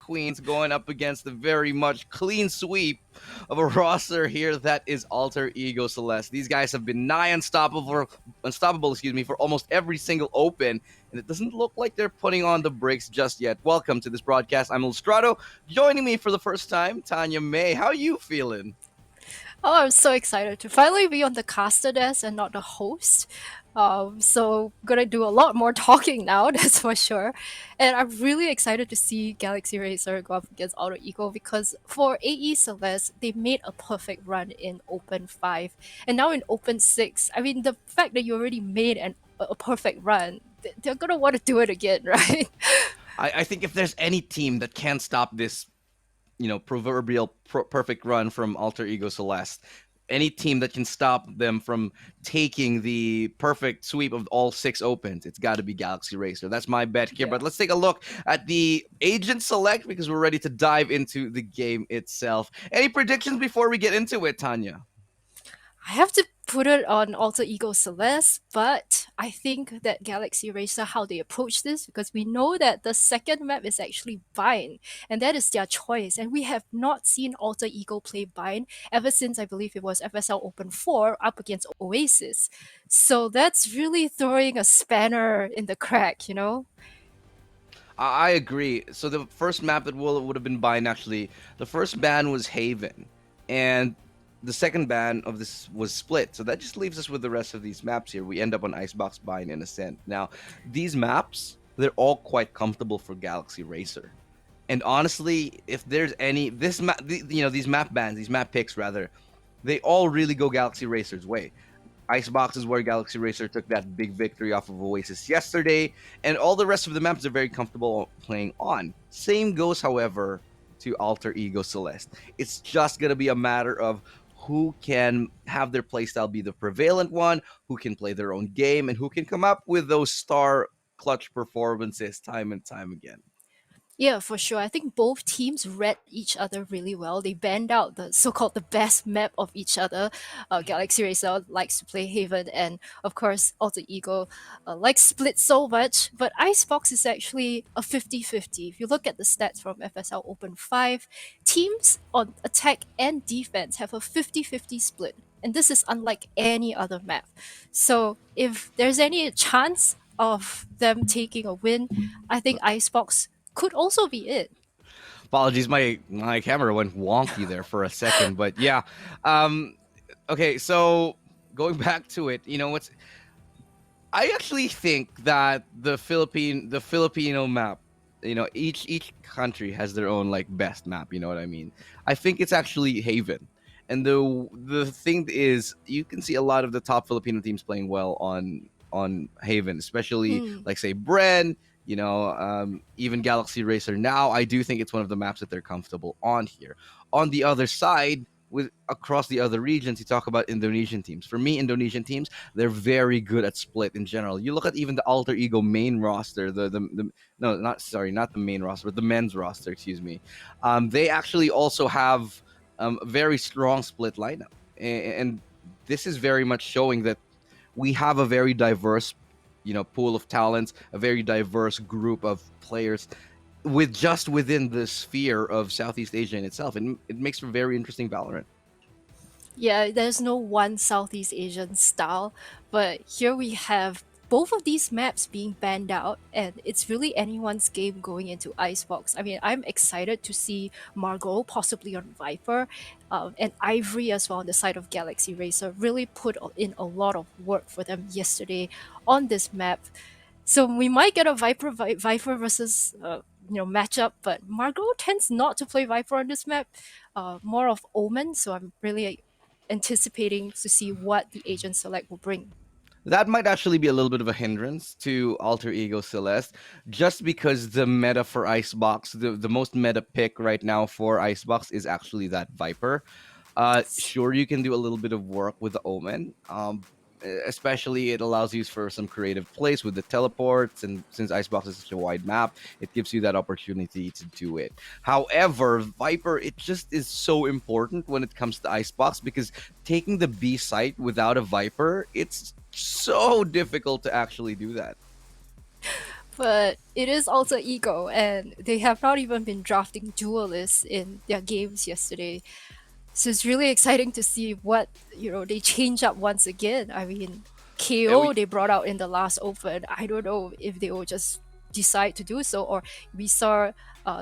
Queens going up against the very much clean sweep of a roster here that is Alter Ego Celeste. These guys have been nigh unstoppable, for almost every single open, and it doesn't look like they're putting on the brakes just yet. Welcome to this broadcast. I'm Illustrato. Joining me for the first time, Tanya May. How are you feeling? Oh, I'm so excited to finally be on the caster desk and not the host. So gonna do a lot more talking now, that's for sure. And I'm really excited to see Galaxy Racer go up against Auto Ego because for AE Celeste, they made a perfect run in Open 5. And now in Open 6, I mean, the fact that you already made a perfect run, they're gonna want to do it again, right? I think if there's any team that can stop this, proverbial perfect run from Alter Ego Celeste, any team that can stop them from taking the perfect sweep of all six opens, it's got to be Galaxy Racer. That's my bet here. Yeah. But let's take a look at the agent select because we're ready to dive into the game itself. Any predictions before we get into it, Tanya? I have to put it on Alter Ego Celeste, but I think that Galaxy Racer, how they approach this, because we know that the second map is actually Bind, and that is their choice. And we have not seen Alter Ego play Bind ever since I believe it was FSL Open 4 up against Oasis. So that's really throwing a spanner in the crack, you know? I agree. So the first map that would have been Bind actually. The first ban was Haven, and the second ban of this was Split. So that just leaves us with the rest of these maps here. We end up on Icebox, Bind, and Ascent. Now these maps, they're all quite comfortable for Galaxy Racer. And honestly, if there's any this map, these map bans, these map picks rather, they all really go Galaxy Racer's way. Icebox is where Galaxy Racer took that big victory off of Oasis yesterday, and all the rest of the maps are very comfortable playing on. Same goes, however, to Alter Ego Celeste. It's just going to be a matter of who can have their playstyle be the prevalent one, who can play their own game, and who can come up with those star clutch performances time and time again. Yeah, for sure. I think both teams read each other really well. They banned out the so-called the best map of each other. Galaxy Racer likes to play Haven, and of course, Alter Ego likes Split so much. But Icebox is actually a 50-50. If you look at the stats from FSL Open 5, teams on attack and defense have a 50-50 split. And this is unlike any other map. So if there's any chance of them taking a win, I think Icebox could also be it. Apologies, my camera went wonky there for a second, but yeah. Um, okay, so going back to it, what's I actually think that the Filipino map, each country has their own like best map. You know what I mean? I think it's actually Haven, and the thing is, you can see a lot of the top Filipino teams playing well on Haven, especially Mm. like say Bren. Even Galaxy Racer. Now, I do think it's one of the maps that they're comfortable on here. On the other side, with across the other regions, you talk about Indonesian teams. For me, Indonesian teams, they're very good at split in general. You look at even the Alter Ego main roster, the no, not sorry, not the main roster, but the men's roster, excuse me. They actually also have a very strong split lineup, and this is very much showing that we have a very diverse, pool of talents, a very diverse group of players with just within the sphere of Southeast Asia in itself, and it makes for very interesting Valorant. Yeah, there's no one Southeast Asian style, but here we have both of these maps being banned out, and it's really anyone's game going into Icebox. I mean, I'm excited to see Margot possibly on Viper, and Ivory as well on the side of Galaxy Racer really put in a lot of work for them yesterday on this map. So we might get a Viper versus matchup, but Margot tends not to play Viper on this map, more of Omen. So I'm really anticipating to see what the agent select will bring. That might actually be a little bit of a hindrance to Alter Ego Celeste, just because the meta for Icebox, the most meta pick right now for Icebox is actually that Viper. Sure, you can do a little bit of work with the Omen. Especially, it allows you for some creative plays with the teleports, and since Icebox is such a wide map, it gives you that opportunity to do it. However, Viper, it just is so important when it comes to Icebox because taking the B site without a Viper, it's so difficult to actually do that. But it is Alter Ego, and they have not even been drafting duelists in their games yesterday. So it's really exciting to see what they change up once again. I mean, And KO they brought out in the last open. I don't know if they will just decide to do so, or we saw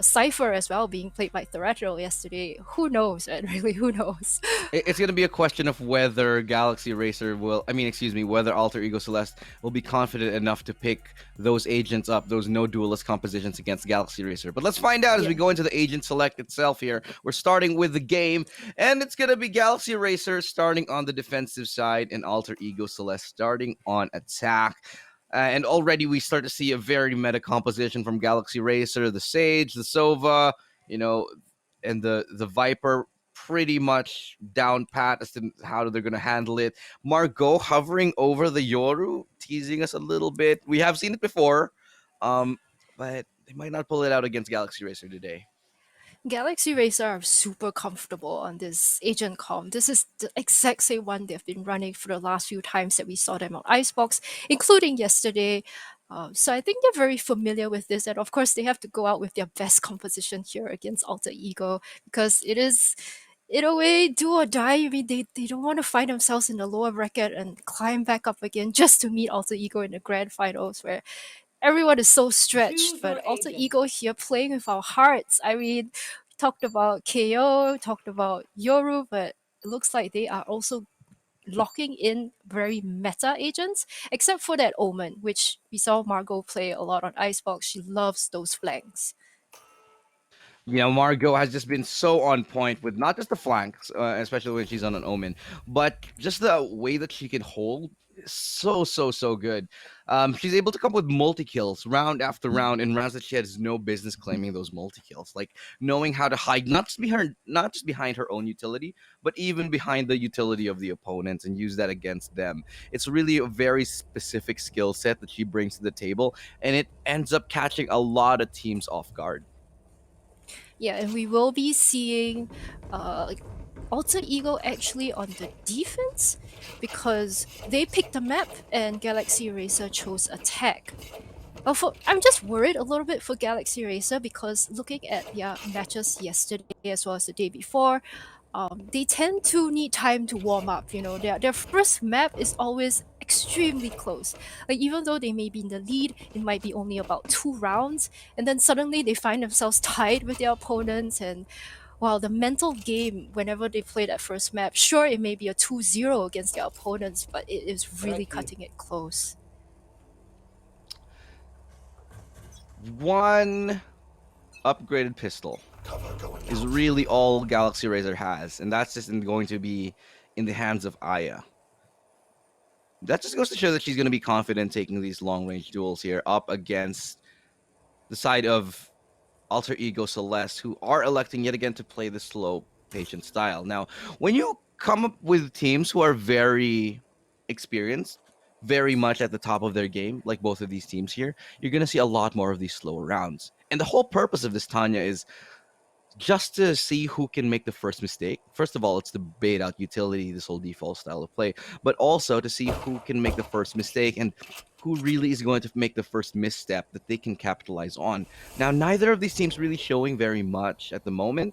Cipher as well being played by Threadrill yesterday. Who knows, man? Really, who knows? it's going to be a question of whether Galaxy Racer will, I mean, excuse me, whether Alter Ego Celeste will be confident enough to pick those agents up, those no duelist compositions against Galaxy Racer. But let's find out as Yeah. we go into the agent select itself here. We're starting with the game, and it's going to be Galaxy Racer starting on the defensive side and Alter Ego Celeste starting on attack. And already we start to see a very meta composition from Galaxy Racer, the Sage, the Sova, you know, and the Viper pretty much down pat as to how they're going to handle it. Margot hovering over the Yoru, teasing us a little bit. We have seen it before, but they might not pull it out against Galaxy Racer today. Galaxy Racer are super comfortable on this agent comp. This is the exact same one they've been running for the last few times that we saw them on Icebox, including yesterday. So I think they're very familiar with this, and of course they have to go out with their best composition here against Alter Ego because it is, in a way, do or die. I mean, they don't want to find themselves in the lower bracket and climb back up again just to meet Alter Ego in the grand finals, where everyone is so stretched, Choose but your Alter agent. Ego here playing with our hearts. I mean, we talked about KO, talked about Yoru, but it looks like they are also locking in very meta agents, except for that Omen, which we saw Margot play a lot on Icebox. She loves those flanks. Margot has just been so on point with not just the flanks, especially when she's on an Omen, but just the way that she can hold is so good. She's able to come up with multi kills round after round in rounds that she has no business claiming those multi kills. Like knowing how to hide not just behind her own utility, but even behind the utility of the opponents and use that against them. It's really a very specific skill set that she brings to the table, and it ends up catching a lot of teams off guard. Yeah, and we will be seeing like Alter Ego actually on the defense because they picked the map and Galaxy Racer chose attack. I'm just worried a little bit for Galaxy Racer because looking at their matches yesterday as well as the day before, they tend to need time to warm up. Their first map is always extremely close. Like even though they may be in the lead, it might be only about 2 rounds, and then suddenly they find themselves tied with their opponents. And while the mental game, whenever they play that first map, sure it may be a 2-0 against their opponents, but it is really Ready. cutting it close. One upgraded pistol is really all Galaxy Razor has, and that's just going to be in the hands of Aya. That just goes to show that she's going to be confident taking these long range duels here up against the side of Alter Ego Celeste, who are electing yet again to play the slow, patient style. Now, when you come up with teams who are very experienced, very much at the top of their game, like both of these teams here, you're going to see a lot more of these slower rounds. And the whole purpose of this, Tanya, is just to see who can make the first mistake. First of all, it's to bait out utility, this whole default style of play, but also to see who can make the first mistake and who really is going to make the first misstep that they can capitalize on. Now, neither of these teams really showing very much at the moment,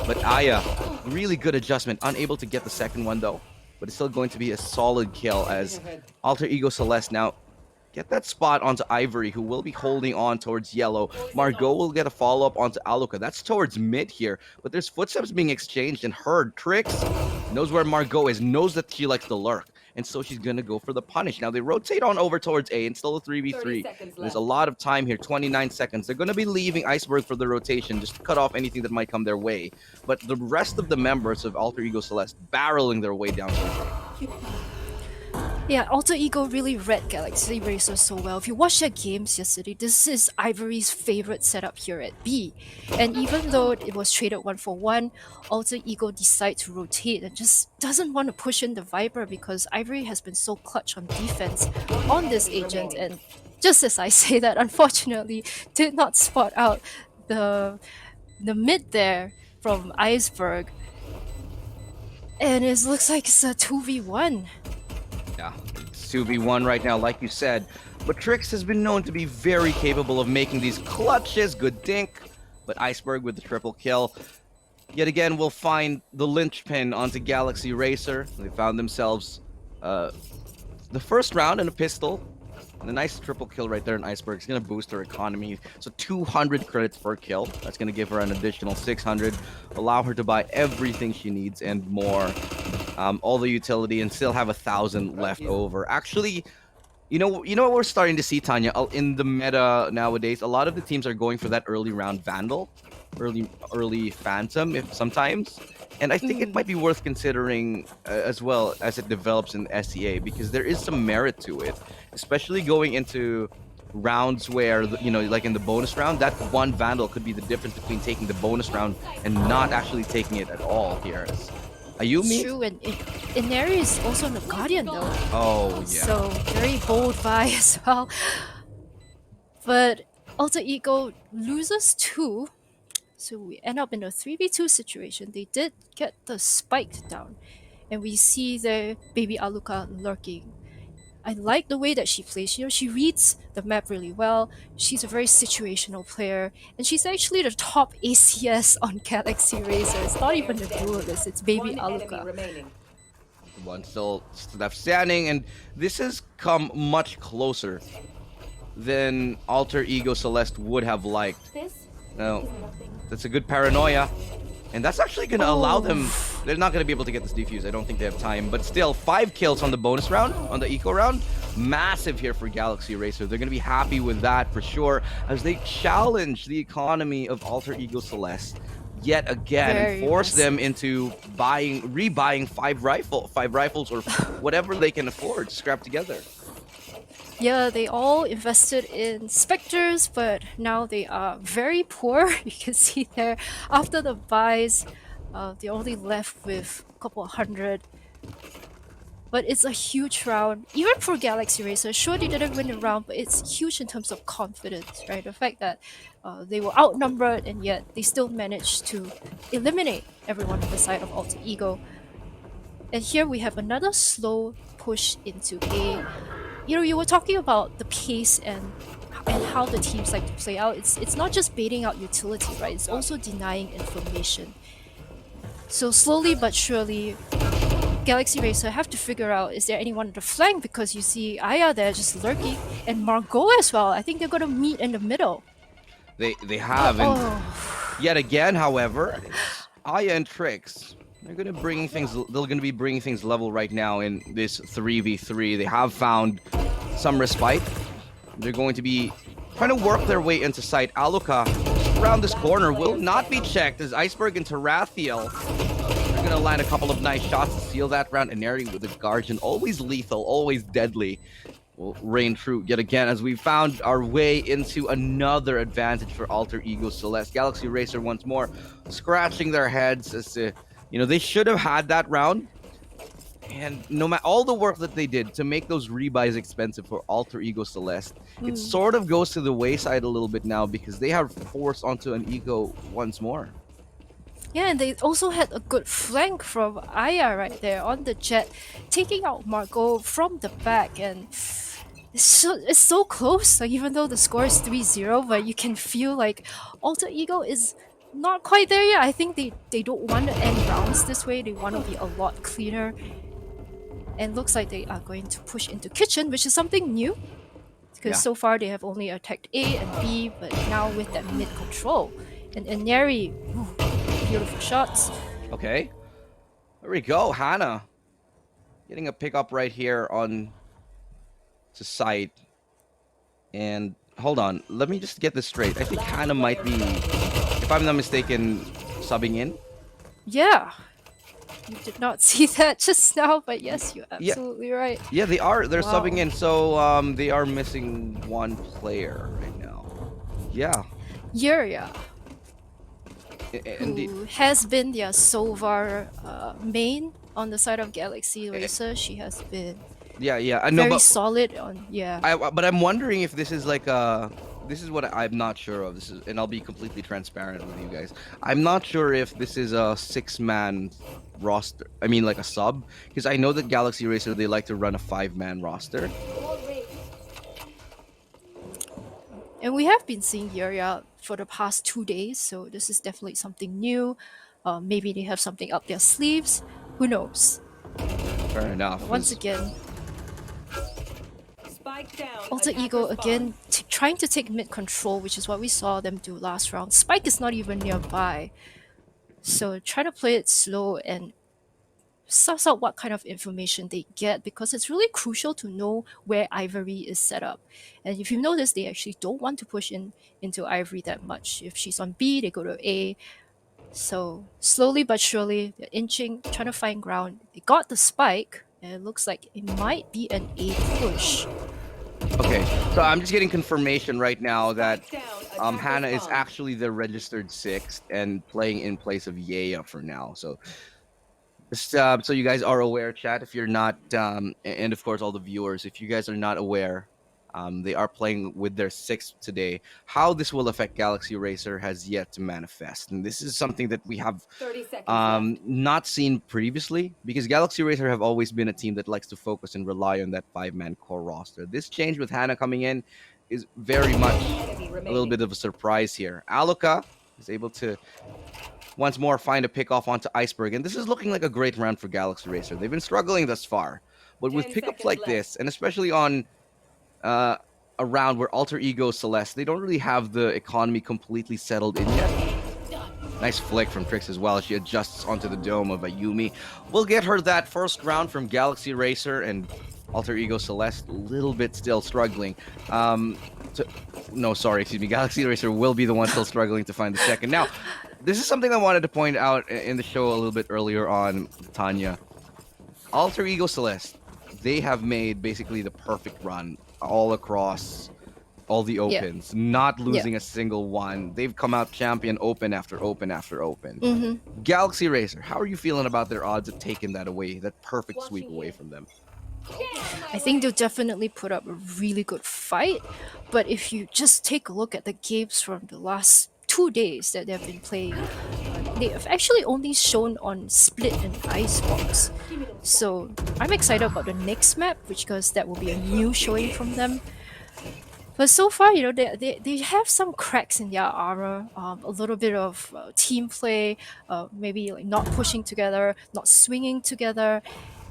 but Aya, really good adjustment, unable to get the second one though, but it's still going to be a solid kill as Alter Ego Celeste now get that spot onto Ivory, who will be holding on towards yellow. Margot will get a follow-up onto Aluka. That's towards mid here, but there's footsteps being exchanged, and her Trix knows where Margot is, knows that she likes to lurk, and so she's going to go for the punish. Now, they rotate on over towards A, and still a 30 3v3. seconds There's a left. lot of time here, 29 seconds. They're going to be leaving Iceberg for the rotation, just to cut off anything that might come their way. But the rest of the members of Alter Ego Celeste barreling their way down towards A. Yeah, Alter Ego really read Galaxy Racer so well. If you watch their games yesterday, this is Ivory's favorite setup here at B. And even though it was traded 1-for-1, Alter Ego decided to rotate and just doesn't want to push in the Viper because Ivory has been so clutch on defense 30 on this seconds agent. remaining. And just as I say that, unfortunately, did not spot out the mid there from Iceberg. And it looks like it's a 2v1. Yeah, It's 2v1 right now, like you said. But Trix has been known to be very capable of making these clutches. Good dink. But Iceberg with the triple kill. Yet again, we'll find the linchpin onto Galaxy Racer. They found themselves the first round in a pistol. And a nice triple kill right there in Iceberg. It's going to boost her economy. So 200 credits per kill. That's going to give her an additional 600. Allow her to buy everything she needs and more. All the utility, and still have 1,000 left over. Actually, you know what we're starting to see, Tanya, in the meta nowadays. A lot of the teams are going for that early round Vandal, early Phantom, if sometimes. And I think it might be worth considering as well as it develops in SEA, because there is some merit to it, especially going into rounds where, like in the bonus round, that one Vandal could be the difference between taking the bonus round and not actually taking it at all here. It's Ayumi? true, and Inari is also on the Guardian though. Oh, yeah. So very bold buy as well. But Alter Ego loses 2. So we end up in a 3v2 situation. They did get the spike down. And we see the baby Aluka lurking. I like the way that she plays. She reads the map really well. She's a very situational player. And she's actually the top ACS on Galaxy Racer. It's not even the duelist, it's baby Aluka. One still left standing, and this has come much closer than Alter Ego Celeste would have liked. No, that's a good paranoia. And that's actually going to allow them... They're not going to be able to get this defuse. I don't think they have time. But still, 5 kills on the bonus round, on the eco round. Massive here for Galaxy Racer. They're going to be happy with that for sure, as they challenge the economy of Alter Ego Celeste yet again and force them into rebuying 5 rifles or whatever they can afford to scrap together. Yeah, they all invested in Spectres, but now they are very poor. You can see there, after the buys, they're only left with a couple of hundred. But it's a huge round, even for Galaxy Racer. Sure, they didn't win the round, but it's huge in terms of confidence, right? The fact that they were outnumbered and yet they still managed to eliminate everyone on the side of Alter Ego. And here we have another slow push into A. You were talking about the pace and how the teams like to play out. It's not just baiting out utility, right? It's also denying information. So slowly but surely, Galaxy Racer have to figure out, is there anyone on the flank? Because you see Aya there just lurking, and Margot as well. I think they're gonna meet in the middle. They have, and yet again, however, Aya and Trix, they're gonna be bringing things level right now in this 3v3. They have found some respite. They're going to be trying to work their way into sight. Aluka around this corner will not be checked as Iceberg and Tarathiel are gonna land a couple of nice shots to seal that round. And Neri with the Guardian, always lethal, always deadly, will reign true yet again as we found our way into another advantage for Alter Ego Celeste. Galaxy Racer once more scratching their heads as to, they should have had that round. And no matter all the work that they did to make those rebuys expensive for Alter Ego Celeste, it sort of goes to the wayside a little bit now because they have forced onto an Ego once more. Yeah, and they also had a good flank from Aya right there on the jet, taking out Margot from the back, and it's so close. Like, even though the score is 3-0, but you can feel like Alter Ego is not quite there yet. I think they don't want to end rounds this way. They want to be a lot cleaner. And looks like they are going to push into kitchen, which is something new. Because so far they have only attacked A and B, but now with that mid control. And Neri, beautiful shots. Okay. There we go. Hannah getting a pickup right here on to site. And hold on. Let me just get this straight. I think Hannah might be, if I'm not mistaken, subbing in. Yeah. You did not see that just now, but yes, you're absolutely right. Yeah, they are. They're subbing in, so they are missing one player right now. Yeah. Yuria, Indeed. who has been their Sovar main on the side of Galaxy Racer. She has been very solid on, but I'm wondering if this is like a... This is what I'm not sure of. And I'll be completely transparent with you guys. I'm not sure if this is a 6-man roster. I mean, like a sub, because I know that Galaxy Racer they like to run a 5-man roster. And we have been seeing Yuria for the past 2 days, so this is definitely something new. Maybe they have something up their sleeves. Who knows? Fair enough. But once 'Cause again, Spike down. Alter Ego again trying to take mid control, which is what we saw them do last round. Spike is not even nearby, so try to play it slow and suss out what kind of information they get, because it's really crucial to know where Ivory is set up. And if you notice, they actually don't want to push in into Ivory that much. If she's on B, they go to A. So slowly but surely, they're inching, trying to find ground. They got the spike, and it looks like it might be an A push. okay, so I'm just getting confirmation right now that Spike down. Hannah is Attackers actually the registered 6th and playing in place of Yaya for now. So just so you guys are aware, chat, if you're not, and of course all the viewers, if you guys are not aware, they are playing with their 6th today. How this will affect Galaxy Racer has yet to manifest, and this is something that we have 30 seconds left. not seen previously, because Galaxy Racer have always been a team that likes to focus and rely on that 5-man core roster. This change with Hannah coming in is very much Enemy a little remaining. bit of a surprise here. Aluka is able to once more find a pick off onto Iceberg, and this is looking like a great round for Galaxy Racer. They've been struggling thus far, but with 10 pickups seconds like left. this, and especially on a round where Alter Ego Celeste, they don't really have the economy completely settled in yet. Nice flick from Trix as well. She adjusts onto the dome of Ayumi. We'll get her that first round from Galaxy Racer, and Alter Ego Celeste a little bit still struggling. No, sorry, excuse me. Galaxy Racer will be the one still struggling to find the second. Now, this is something I wanted to point out in the show a little bit earlier on, Tanya. Alter Ego Celeste, they have made basically the perfect run all across all the opens, not losing a single one. They've come out champion open after open after open. Mm-hmm. Galaxy Racer, how are you feeling about their odds of taking that away, that perfect sweep away from them? I think they'll definitely put up a really good fight, but if you just take a look at the games from the last 2 days that they've been playing, they have actually only shown on Split and Icebox. So I'm excited about the next map, which because that will be a new showing from them. But so far, they have some cracks in their armor, a little bit of team play, maybe like not pushing together, not swinging together,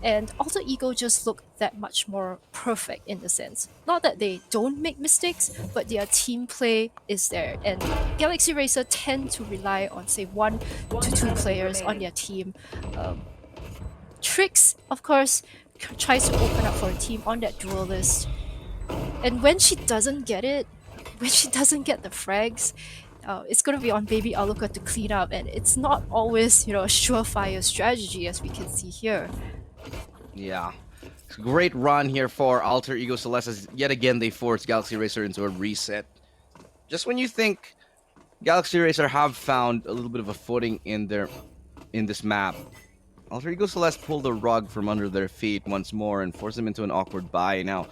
and Alter Ego just look that much more perfect in the sense. Not that they don't make mistakes, but their team play is there. And Galaxy Racer tend to rely on, say, 1 to 2 players on their team. Trix, of course, tries to open up for a team on that duelist. And when she doesn't get it, when she doesn't get the frags, it's going to be on Baby Aluka to clean up, and it's not always, a surefire strategy as we can see here. Yeah. It's a great run here for Alter Ego Celeste as yet again they force Galaxy Racer into a reset. Just when you think Galaxy Racer have found a little bit of a footing in this map, Alter Ego Celeste pulled the rug from under their feet once more and forced them into an awkward bye. Now,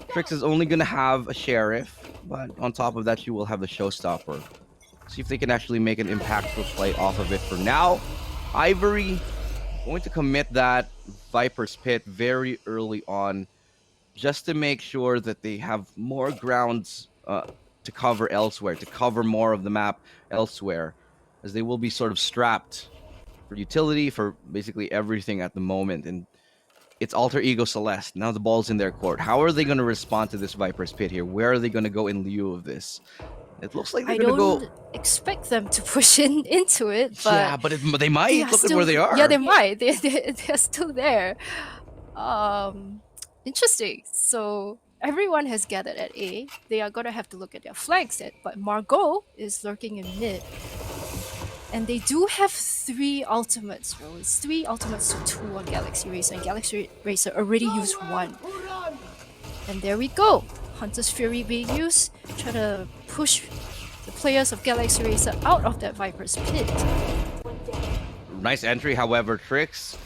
Trix is only going to have a Sheriff, but on top of that, she will have the Showstopper. See if they can actually make an impactful play off of it for now. Ivory going to commit that Viper's Pit very early on, just to make sure that they have more grounds to cover elsewhere, to cover more of the map elsewhere, as they will be sort of strapped for utility, for basically everything at the moment. And it's Alter Ego Celeste. Now the ball's in their court. How are they going to respond to this Viper's Pit here? Where are they going to go in lieu of this? It looks like they're I going to don't go... expect them to push into it, but Yeah, but they might. Look at where they are. Yeah, they might. They're still there. Interesting. So everyone has gathered at A. They are gonna have to look at their flanks, but Margot is lurking in mid. And they do have 3 ultimates, bro. It's 3 ultimates to 2 on Galaxy Racer, and Galaxy Racer already used 1. And there we go. Hunter's Fury being used, trying to push the players of Galaxy Racer out of that Viper's Pit. Nice entry, however, Trix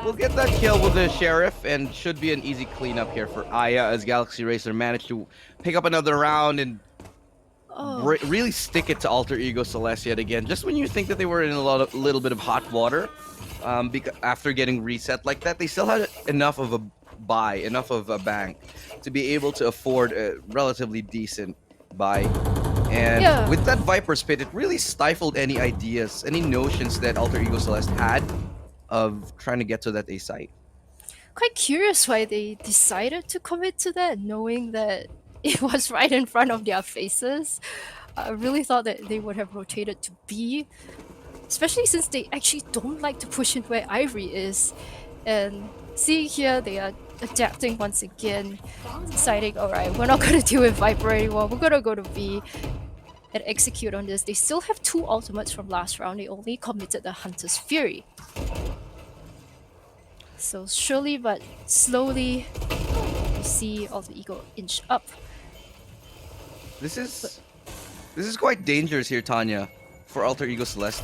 will get that kill with the Sheriff, and should be an easy cleanup here for Aya as Galaxy Racer managed to pick up another round. And Oh, really stick it to Alter Ego Celeste yet again. Just when you think that they were in little bit of hot water, after getting reset like that, they still had enough of a buy, enough of a bank to be able to afford a relatively decent buy. And yeah. with that Viper's Pit, it really stifled any ideas, any notions that Alter Ego Celeste had of trying to get to that A site. Quite curious why they decided to commit to that, knowing that it was right in front of their faces. I really thought that they would have rotated to B, especially since they actually don't like to push in where Ivory is. And see here, they are adapting once again, deciding, alright, we're not going to deal with Viper anymore, we're going to go to B and execute on this. They still have two ultimates from last round, they only committed the Hunter's Fury. So surely but slowly, we see Alter Ego inch up. This is quite dangerous here, Tanya, for Alter Ego Celeste.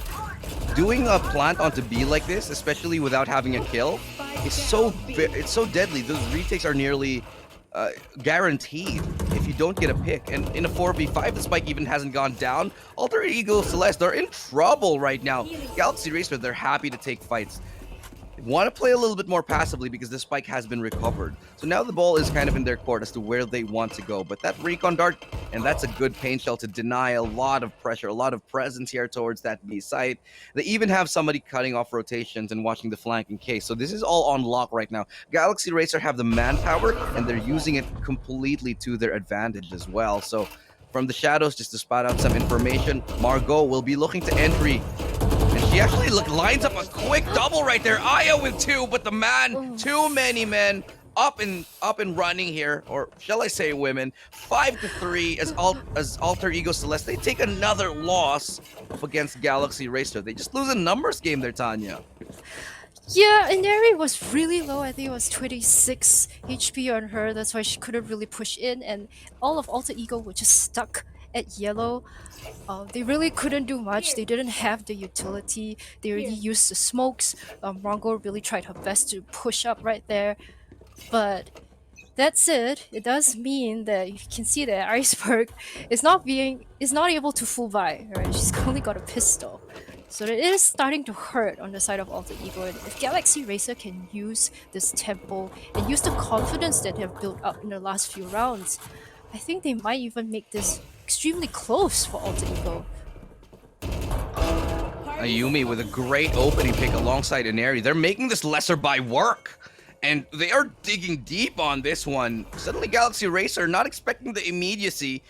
Doing a plant onto B like this, especially without having a kill, is it's so deadly. Those retakes are nearly guaranteed if you don't get a pick. And in a 4v5, the spike even hasn't gone down. Alter Ego Celeste are in trouble right now. Galaxy Racer, they're happy to take fights. Want to play a little bit more passively because the spike has been recovered. So now the ball is kind of in their court as to where they want to go. But that recon dart, and that's a good paint shell to deny a lot of pressure, a lot of presence here towards that B site. They even have somebody cutting off rotations and watching the flank in case. So this is all on lock right now. Galaxy Racer have the manpower, and they're using it completely to their advantage as well. So from the shadows, just to spot out some information, Margot will be looking to entry. She actually lines up a quick double right there. Aya with two, but the man, too many men up and running here, or shall I say women, 5-3 as Alter Ego Celeste. They take another loss up against Galaxy Racer. They just lose a numbers game there, Tanya. Yeah, Inari was really low. I think it was 26 HP on her. That's why she couldn't really push in, and all of Alter Ego were just stuck at yellow. They really couldn't do much. They didn't have the utility. They already used the smokes. Rongo really tried her best to push up right there, but that's it. It does mean that you can see that Iceberg is not able to full buy. Right, she's only got a pistol. So it is starting to hurt on the side of Alter Ego. And if Galaxy Racer can use this tempo and use the confidence that they have built up in the last few rounds, I think they might even make this extremely close for Alter Ego. Ayumi with a great opening pick alongside Inari. They're making this lesser by work. And they are digging deep on this one. Suddenly Galaxy Racer not expecting the immediacy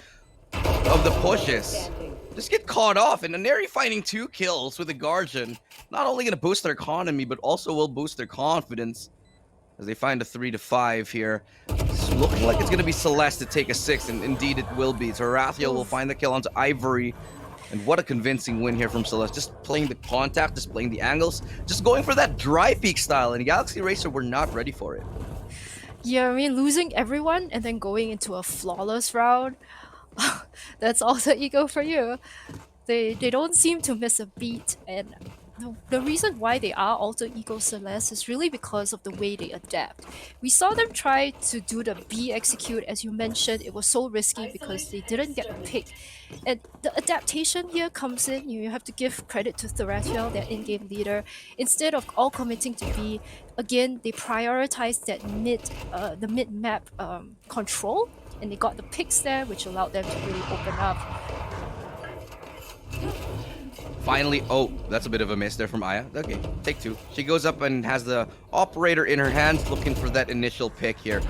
of the pushes. Just get caught off, and Inari finding 2 kills with a Guardian. Not only going to boost their economy, but also will boost their confidence as they find a 3-5 here. It's looking like it's going to be Celeste to take a 6, and indeed it will be. So Rathiel will find the kill onto Ivory. And what a convincing win here from Celeste. Just playing the contact, just playing the angles, just going for that dry peek style, and Galaxy Racer were not ready for it. Yeah, I mean, losing everyone and then going into a flawless round, that's Alter Ego for you. They don't seem to miss a beat, and the reason why they are Alter Ego Celeste is really because of the way they adapt. We saw them try to do the B execute, as you mentioned. It was so risky because they didn't get a pick. And the adaptation here comes in. You have to give credit to Theratiel, their in-game leader. Instead of all committing to B, again, they prioritized that the mid-map control, and they got the picks there, which allowed them to really open up. Finally, oh, that's a bit of a miss there from Aya. Okay, take 2. She goes up and has the operator in her hands looking for that initial pick here.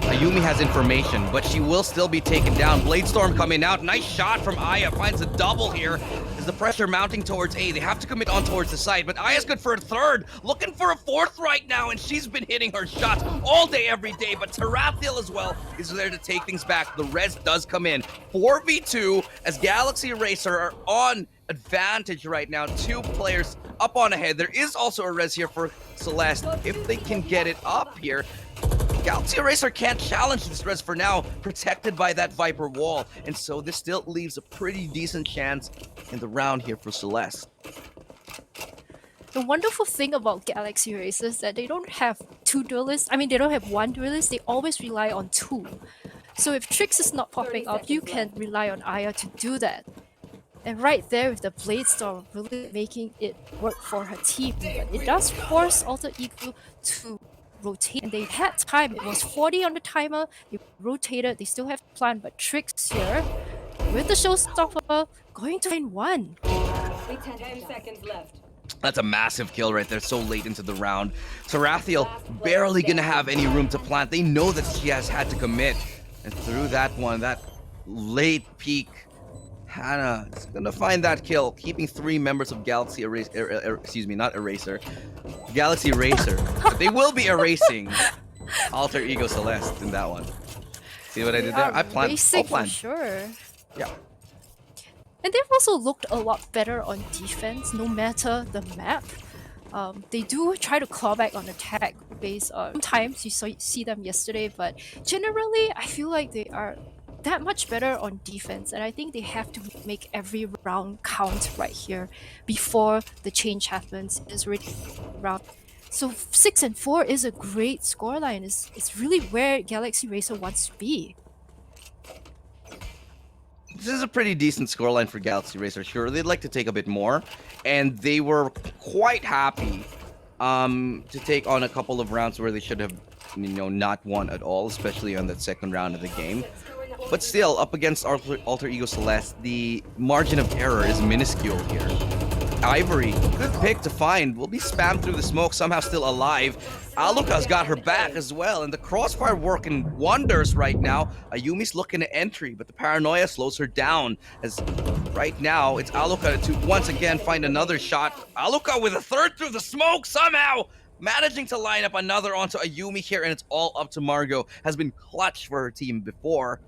Ayumi has information, but she will still be taken down. Bladestorm coming out. Nice shot from Aya. Finds a double here. Is the pressure mounting towards A? They have to commit on towards the side, but Aya's good for a 3rd. Looking for a 4th right now, and she's been hitting her shots all day, every day. But Tarathiel as well is there to take things back. The res does come in. 4v2 as Galaxy Racer are on advantage right now. 2 players up on ahead. There is also a res here for Celeste. If they can get it up here, Galaxy Racer can't challenge this res for now, protected by that Viper wall. And so this still leaves a pretty decent chance in the round here for Celeste. The wonderful thing about Galaxy Racer is that they don't have 2 duelists. I mean, they don't have 1 duelist. They always rely on 2. So if Trix is not popping up, you can rely on Aya to do that. And right there with the Blade Storm really making it work for her team. But it does force Alter Ego to rotate. And they had time. It was 40 on the timer. They rotated. They still have plan. But Trix here with the Showstopper going to find one. 10 seconds left. That's a massive kill right there, so late into the round. So Rathiel barely gonna have any room to plant. They know that she has had to commit. And through that one, that late peak, Hannah is gonna find that kill, keeping 3 members of Galaxy Eraser, excuse me, not Eraser, Galaxy Racer. But they will be erasing Alter Ego Celeste in that one. See what I did there? I planned. Racing All planned. for sure. Yeah. And they've also looked a lot better on defense, no matter the map. They do try to claw back on attack based on sometimes you see them yesterday, but generally I feel like they are that much better on defense, and I think they have to make every round count right here before the change happens. It's really round. So 6 and 4 is a great scoreline. It's really where Galaxy Racer wants to be. This is a pretty decent scoreline for Galaxy Racer. Sure, they'd like to take a bit more, and they were quite happy to take on a couple of rounds where they should have, not won at all, especially on that second round of the game. But still, up against Alter Ego Celeste, the margin of error is minuscule here. Ivory, good pick to find, will be spammed through the smoke, somehow still alive. Aluka's got her back as well, and the crossfire working wonders right now. Ayumi's looking at entry, but the paranoia slows her down, as right now it's Aluka to once again find another shot. Aluka with a third through the smoke, somehow managing to line up another onto Ayumi here, and it's all up to Margot. Has been clutch for her team before,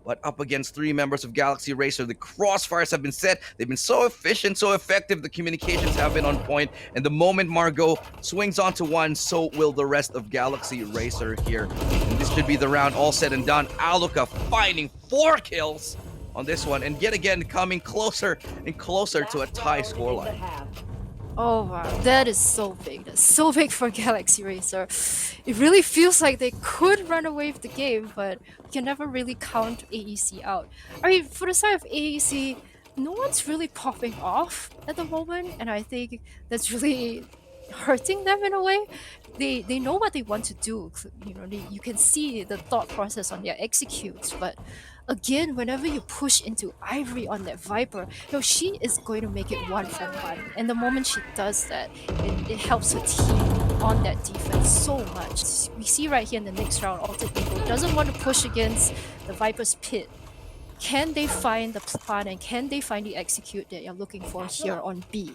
but up against 3 members of Galaxy Racer, the crossfires have been set. They've been so efficient, so effective. The communications have been on point. And the moment Margot swings onto one, so will the rest of Galaxy Racer here. And this should be the round all said and done. Aluka finding 4 kills on this one. And yet again, coming closer and closer to a tie scoreline. Oh wow, that is so big. That's so big for Galaxy Racer. It really feels like they could run away with the game, but we can never really count AEC out. I mean, for the side of AEC, no one's really popping off at the moment, and I think that's really hurting them in a way. They know what they want to do. You can see the thought process on their executes, but again, whenever you push into Ivory on that Viper, she is going to make it 1-for-1. And the moment she does that, it helps her team on that defense so much. We see right here in the next round, Alter Ego doesn't want to push against the Viper's pit. Can they find the plan and can they find the execute that you're looking for here on B?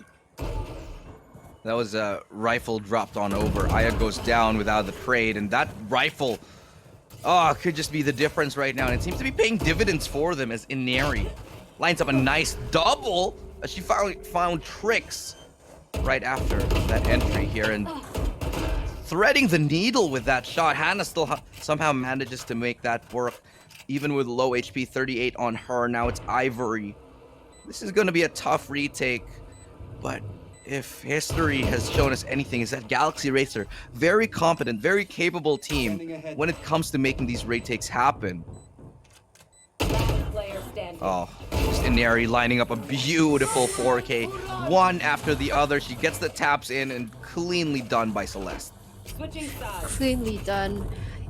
That was a rifle dropped on over. Aya goes down without the trade, and that rifle, could just be the difference right now. And it seems to be paying dividends for them as Inari lines up a nice double as she found Trix right after that entry here. And threading the needle with that shot, Hannah still somehow manages to make that work. Even with low HP, 38 on her. Now it's Ivory. This is going to be a tough retake, but if history has shown us anything, is that Galaxy Racer, very competent, very capable team when it comes to making these retakes happen. Oh, just Inari lining up a beautiful 4K, one after the other. She gets the taps in and cleanly done by Celeste. Cleanly done.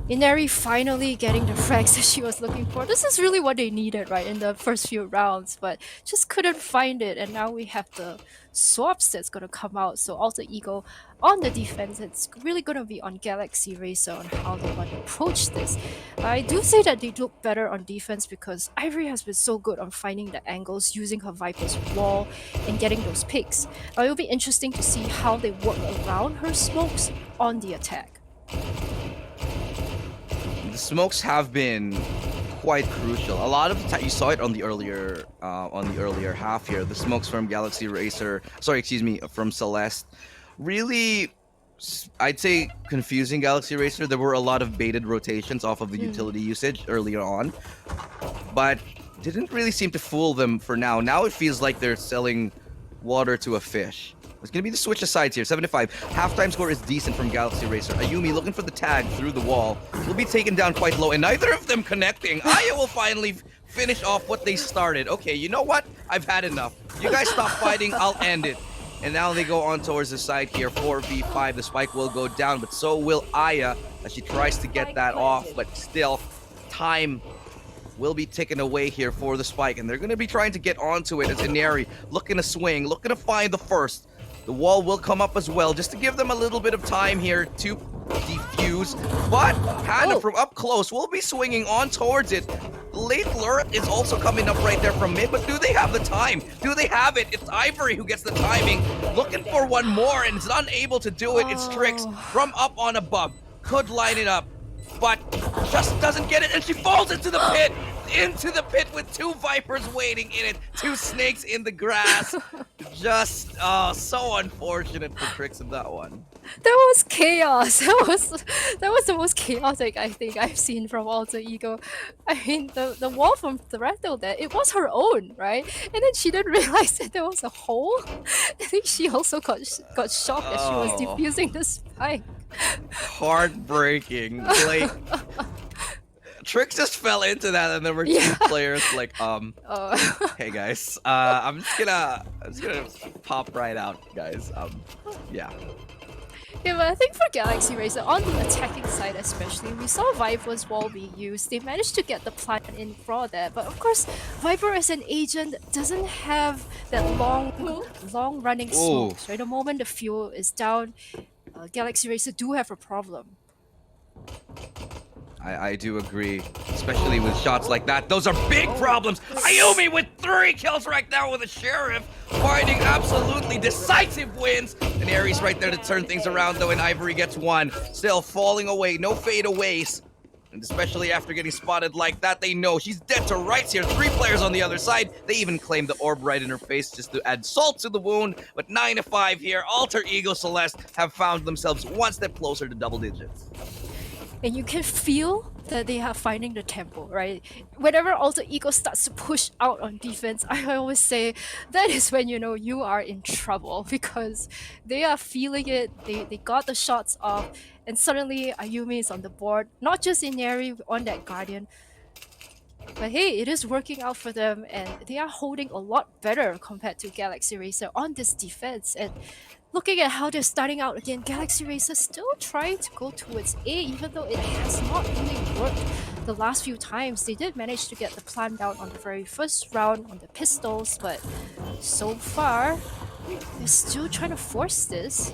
Inari finally getting the frags that she was looking for. This is really what they needed, right, in the first few rounds, but just couldn't find it. And now we have the swaps that's going to come out. So Alter Ego on the defense, it's really going to be on Galaxy Racer on how they want to approach this. I do say that they look better on defense because Ivory has been so good on finding the angles, using her Viper's wall, and getting those picks. It will be interesting to see how they work around her smokes on the attack. The smokes have been quite crucial. A lot of the time, you saw it on the earlier half here. The smokes from Galaxy Racer, from Celeste, really, I'd say, confusing Galaxy Racer. There were a lot of baited rotations off of the utility usage earlier on, but didn't really seem to fool them for now. Now it feels like they're selling water to a fish. It's going to be the switch of sides here. 7-5. Halftime score is decent from Galaxy Racer. Ayumi looking for the tag through the wall. Will be taken down quite low, and neither of them connecting. Aya will finally finish off what they started. Okay, you know what? I've had enough. You guys stop fighting, I'll end it. And now they go on towards the side here. 4v5. The spike will go down, but so will Aya as she tries to get that off. But still, time will be taken away here for the spike. And they're going to be trying to get onto it as Inari looking to swing, looking to find the first. The wall will come up as well, just to give them a little bit of time here to defuse. But Hannah from up close will be swinging on towards it. Late lure is also coming up right there from mid, but do they have the time? Do they have it? It's Ivory who gets the timing. Looking for one more and is unable to do it. It's Trix from up on above. Could line it up, but just doesn't get it, and she falls into the pit. Into the pit with 2 Vipers waiting in it. 2 snakes in the grass. Just, so unfortunate for Trix in that one. That was chaos. That was the most chaotic I think I've seen from Alter Ego. I mean, the wall from Threadle there, it was her own, right? And then she didn't realize that there was a hole. I think she also got shocked as she was defusing the spike. Heartbreaking. Like, Trix just fell into that, and there were 2 players like, hey guys, I'm just gonna pop right out, guys. Yeah. Yeah, but I think for Galaxy Racer, on the attacking side especially, we saw Viper's wall being used. They managed to get the plant in for that, but of course, Viper as an agent doesn't have that long running smokes, right? The moment the fuel is down, Galaxy Racer do have a problem. I do agree, especially with shots like that. Those are big problems. Ayumi with 3 kills right now with a Sheriff, finding absolutely decisive wins. And Aries right there to turn things around, though, and Ivory gets 1. Still falling away, no fadeaways. And especially after getting spotted like that, they know she's dead to rights here. 3 players on the other side. They even claim the orb right in her face just to add salt to the wound. But 9-5 here, Alter Ego Celeste have found themselves one step closer to double digits. And you can feel that they are finding the tempo, right? Whenever Alter Ego starts to push out on defense, I always say that is when you know you are in trouble, because they are feeling it, they got the shots off, and suddenly Ayumi is on the board, not just Inari on that Guardian. But hey, it is working out for them, and they are holding a lot better compared to Galaxy Racer on this defense. And looking at how they're starting out again, Galaxy Racer still trying to go towards A, even though it has not really worked the last few times. They did manage to get the plant down on the very first round on the pistols, but so far, they're still trying to force this.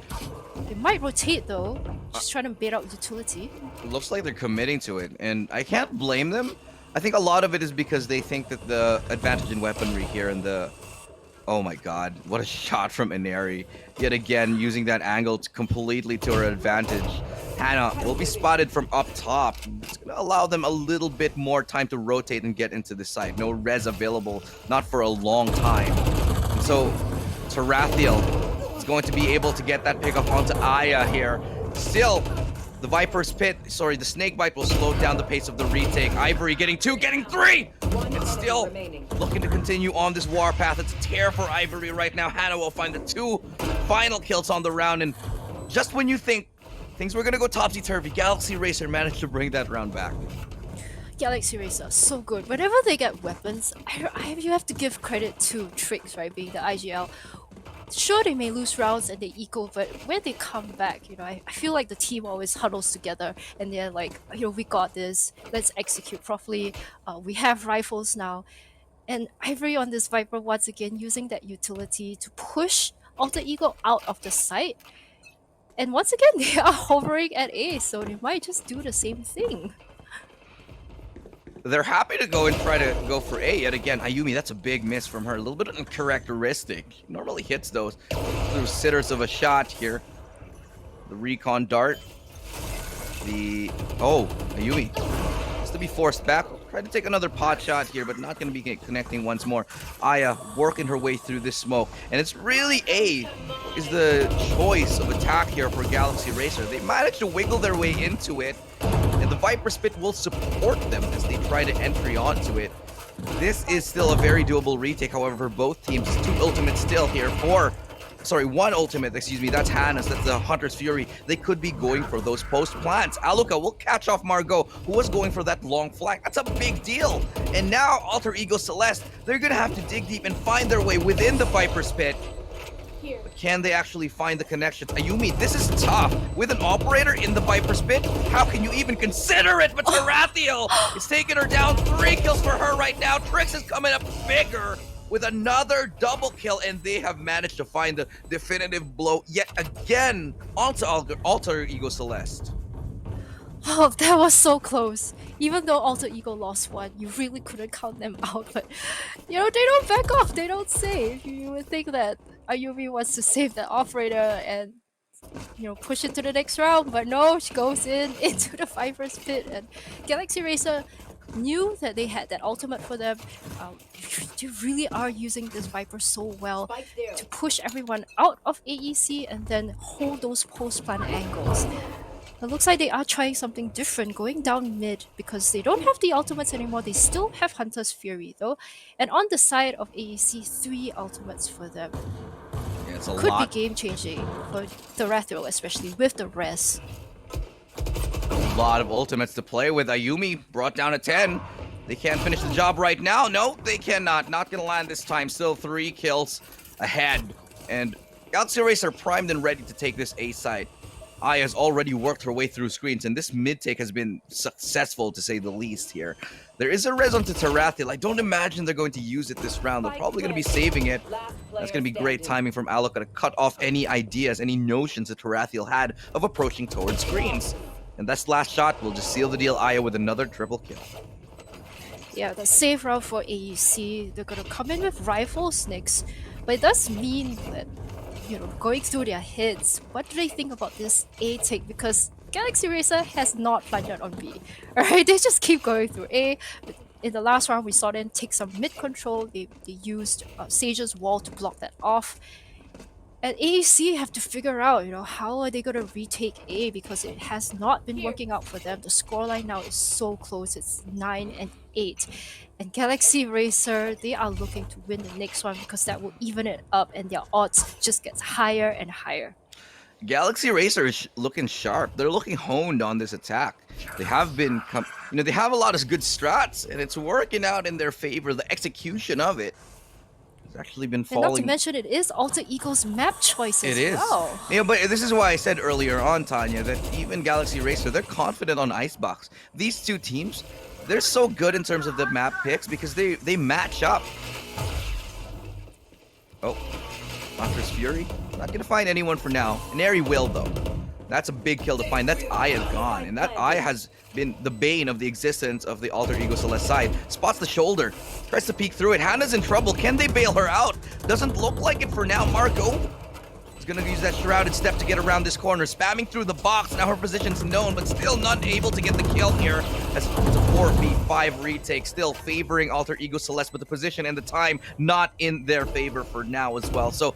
They might rotate though, just trying to bait out utility. It looks like they're committing to it, and I can't blame them. I think a lot of it is because they think that the advantage in weaponry here and the... Oh my god, what a shot from Inari. Yet again, using that angle completely to her advantage. Hannah will be spotted from up top. It's going to allow them a little bit more time to rotate and get into the site. No res available, not for a long time. And so, Tarathiel is going to be able to get that pickup onto Aya here. Still, the Viper's Pit, sorry, the Snake Bite will slow down the pace of the retake. Ivory getting 2, getting 3! And still looking to continue on this warpath. It's a tear for Ivory right now. Hannah will find the 2 final kills on the round. And just when you think things were going to go topsy-turvy, Galaxy Racer managed to bring that round back. Galaxy Racer, so good. Whenever they get weapons, you have to give credit to Trix, right, being the IGL. Sure, they may lose rounds and they eco, but when they come back, you know, I feel like the team always huddles together and they're like, you know, we got this, let's execute properly, we have rifles now. And Ivory on this Viper, once again, using that utility to push Alter Ego out of the site. And once again, they are hovering at A, so they might just do the same thing. They're happy to go and try to go for A yet again. Ayumi, that's a big miss from her. A little bit uncharacteristic. Normally hits those through sitters of a shot here. The recon dart. Ayumi has to be forced back. Try to take another pot shot here, but not going to be connecting once more. Aya working her way through this smoke. And it's really A is the choice of attack here for Galaxy Racer. They managed to wiggle their way into it. And the Viper Spit will support them as they try to entry onto it. This is still a very doable retake, however, for both teams. 2 ultimates still here for sorry, one ultimate, excuse me, that's Hannah's, that's the Hunter's Fury. They could be going for those post plants. Aluka will catch off Margot, who was going for that long flank. That's a big deal. And now Alter Ego Celeste, they're gonna have to dig deep and find their way within the Viper's Pit. Here. But can they actually find the connections? Ayumi, this is tough. With an operator in the Viper's Pit, how can you even consider it? But Tarathiel is taking her down. 3 kills for her right now. Trix is coming up bigger with another double kill, and they have managed to find the definitive blow yet again onto Alter Ego Celeste. Oh, that was so close. Even though Alter Ego lost one, you really couldn't count them out. But, they don't back off. They don't save. You would think that Ayumi wants to save the operator and, push it to the next round. But no, she goes into the Viper's Pit. And Galaxy Racer knew that they had that ultimate for them. They really are using this Viper so well Spike there. to push everyone out of AEC and then hold those post-plant angles. It looks like they are trying something different, going down mid because they don't have the ultimates anymore. They still have Hunter's Fury though. And on the side of AEC, 3 ultimates for them. Yeah, it's a Could lot. be game changing for Tarathiel, especially with the res. A lot of ultimates to play with. Ayumi brought down a 10. They can't finish the job right now. No, they cannot. Not gonna land this time. Still 3 kills ahead. And Galaxy Racer primed and ready to take this A side. Aya has already worked her way through screens, and this mid take has been successful to say the least here. There is a res onto Tarathiel. I don't imagine they're going to use it this round. They're probably going to be saving it. Last That's player going to be great standing. timing from Aluka to cut off any ideas, any notions that Tarathiel had of approaching towards screens. And that's last shot will just seal the deal. Aya with another triple kill. Yeah, the safe round for AEC. They're gonna come in with rifles next, but it does mean that going through their heads, what do they think about this A take? Because Galaxy Racer has not planted on B. Alright, they just keep going through A. But in the last round, we saw them take some mid control. They used Sage's wall to block that off. And AEC have to figure out, how are they going to retake A because it has not been working out for them. The scoreline now is so close. It's 9-8. And Galaxy Racer, they are looking to win the next one because that will even it up and their odds just gets higher and higher. Galaxy Racer is looking sharp. They're looking honed on this attack. They have been, they have a lot of good strats, and it's working out in their favor. The execution of it has actually been And falling. not to mention, it is Alter Ego's map choice as It is. well. But this is why I said earlier on, Tanya, that even Galaxy Racer, they're confident on Icebox. These two teams, they're so good in terms of the map picks because they match up. Oh, Hunter's Fury. Not gonna find anyone for now. Neri will though. That's a big kill to find. That's Aya gone, and that Aya has been the bane of the existence of the Alter Ego Celeste side. Spots the shoulder, tries to peek through it. Hannah's in trouble. Can they bail her out? Doesn't look like it for now. Marco is gonna use that shrouded step to get around this corner, spamming through the box. Now her position's known, but still not able to get the kill here. As it's a 4v5 retake, still favoring Alter Ego Celeste, but the position and the time not in their favor for now as well. So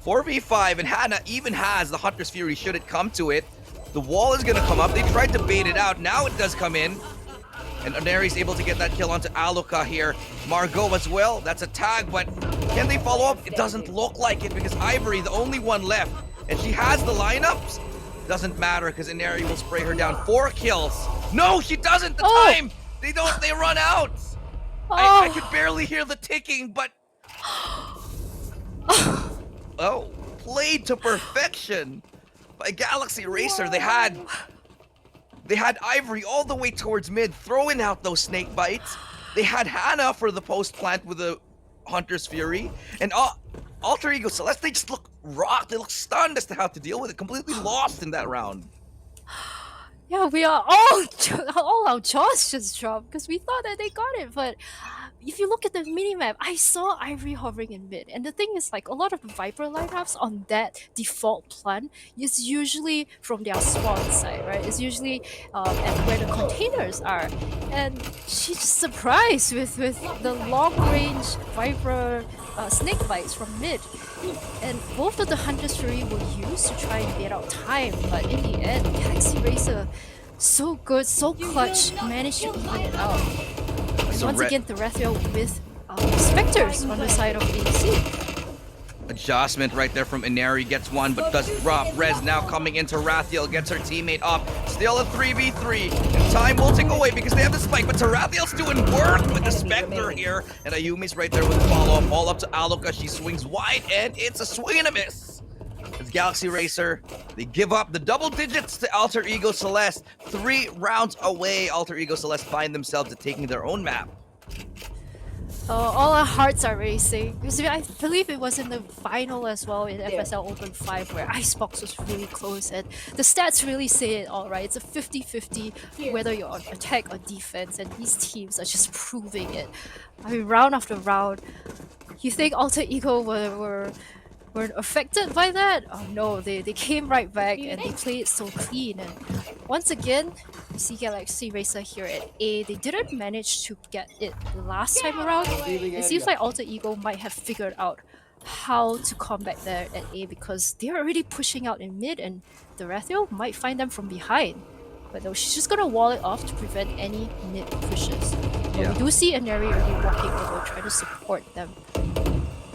4v5, and Hannah even has the Hunter's Fury should it come to it. The wall is gonna come up. They tried to bait it out. Now it does come in. And Oneri's able to get that kill onto Aluka here. Margot as well. That's a tag, but can they follow up? It doesn't look like it because Ivory, the only one left, and she has the lineups. Doesn't matter because Oneri will spray her down. 4 kills. No, she doesn't. The time. They run out. I could barely hear the ticking, but oh, played to perfection by Galaxy Racer. They had Ivory all the way towards mid, throwing out those snake bites. They had Hannah for the post plant with the Hunter's Fury, and Alter Ego Celeste. They just look rocked. They look stunned as to how to deal with it. Completely lost in that round. Yeah, we are all our jaws just dropped because we thought that they got it, but if you look at the minimap, I saw Ivory hovering in mid, and the thing is, like, a lot of the Viper lineups on that default plan is usually from their spawn side, right? It's usually at where the containers are, and she's just surprised with the long range Viper snake bites from mid, and both of the Hunter's Fury were used to try and get out time, but in the end, Galaxy Racer, so good, so clutch, managed to even it out. And So once again, Tarathiel with Spectres on the side of AC. Adjustment right there from Inari, gets one, but does drop. Rez now coming into Rathiel, gets her teammate up. Still a 3v3, and time will tick away because they have the spike, but Tarathiel's doing work with the Spectre here. And Ayumi's right there with the follow-up, all up to Aloka. She swings wide, and it's a swing and a miss. It's Galaxy Racer. They give up the double digits to Alter Ego Celeste. 3 rounds away, Alter Ego Celeste find themselves at taking their own map. All our hearts are racing. Because I believe it was in the final as well in FSL Open 5 where Icebox was really close, and the stats really say it all, right? It's a 50-50 whether you're on attack or defense, and these teams are just proving it. I mean, round after round, you think Alter Ego weren't affected by that? Oh no, they came right back and they played so clean. And once again, you see Galaxy Racer here at A. They didn't manage to get it the last time around. It seems like Alter Ego might have figured out how to combat there at A because they're already pushing out in mid, and the Rathiel might find them from behind. But no, she's just gonna wall it off to prevent any mid pushes. But we do see Inari already walking over, trying to support them.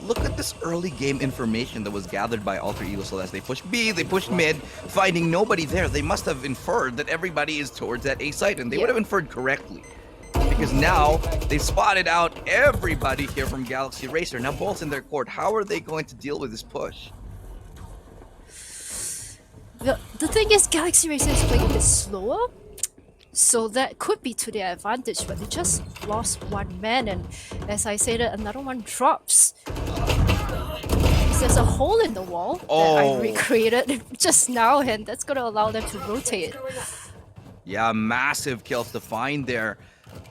Look at this early game information that was gathered by Alter Ego Celeste. They pushed B, they pushed mid, finding nobody there. They must have inferred that everybody is towards that A site, and they would have inferred correctly. Because now they've spotted out everybody here from Galaxy Racer. Now both in their court. How are they going to deal with this push? The thing is, Galaxy Racer is playing a bit slower, so that could be to their advantage, but they just lost one man, and as I said, another one drops. There's a hole in the wall that I recreated just now, and that's gonna allow them to rotate. Yeah, massive kills to find there.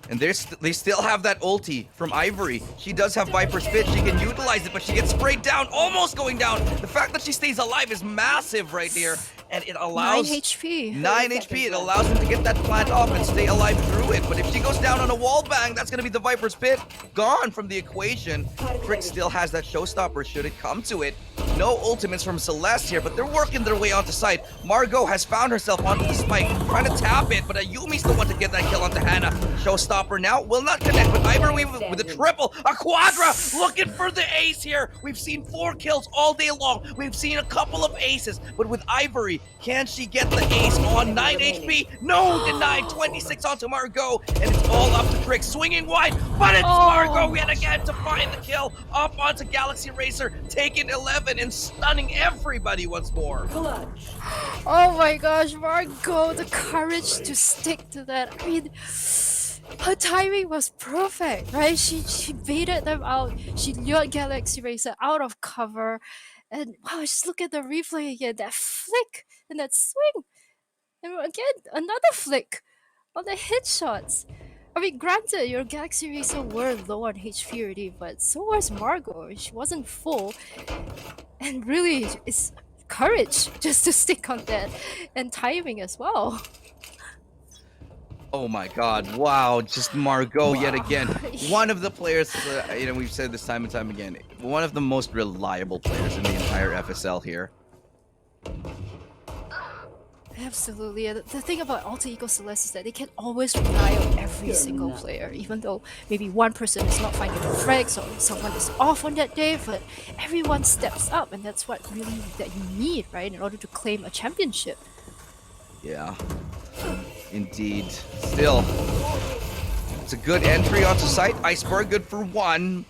And they still have that ulti from Ivory. She does have Viper's Spit. She can utilize it, but she gets sprayed down, almost going down. The fact that she stays alive is massive right here. And it allows 9 HP. 9 HP. It allows him to get that plant off and stay alive through it. But if she goes down on a wall bang, that's going to be the Viper's Pit gone from the equation. Trick still has that showstopper should it come to it. No ultimates from Celeste here, but they're working their way onto site. Margot has found herself onto the spike, trying to tap it, but Ayumi's the one to get that kill onto Hannah. Showstopper now will not connect, but Ivory with a triple, a quadra, looking for the ace here. We've seen 4 kills all day long. We've seen a couple of aces, but with Ivory, can she get the ace on 9 HP? No, denied. 26 onto Margot, and it's all up to Trick, swinging wide, but it's Margot yet again to find the kill. Up onto Galaxy Racer, taking 11 and stunning everybody once more. Oh my gosh, Margot, the courage to stick to that. I mean, her timing was perfect, right? She baited them out. She lured Galaxy Racer out of cover. And wow, just look at the replay again. That flick and that swing. And again, another flick on the headshots. I mean, granted, your Galaxy Racer were low on HP already, but so was Margot. She wasn't full. And really, it's courage just to stick on that. And timing as well. Oh my god, wow, just Margot yet again. One of the players, we've said this time and time again, one of the most reliable players in the entire FSL here. Absolutely. And the thing about Alter Ego Celeste is that they can always rely on every single player, even though maybe one person is not finding the frags or someone is off on that day, but everyone steps up, and that's what really that you need, right, in order to claim a championship. Yeah, indeed. Still, it's a good entry onto site. Iceberg good for 1.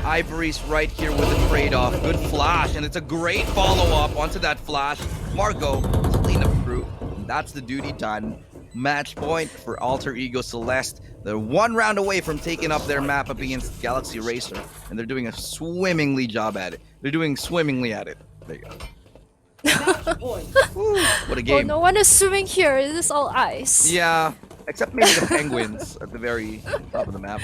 Ivory's right here with a trade-off. Good flash, and it's a great follow-up onto that flash. Margot, clean up through. That's the duty done. Match point for Alter Ego Celeste. They're 1 round away from taking up their map up against Galaxy Racer, and they're doing a swimmingly job at it. They're doing swimmingly at it. There you go. Woo, what a game. Oh, no one is swimming here. It is all ice. Yeah, except maybe the penguins at the very top of the map.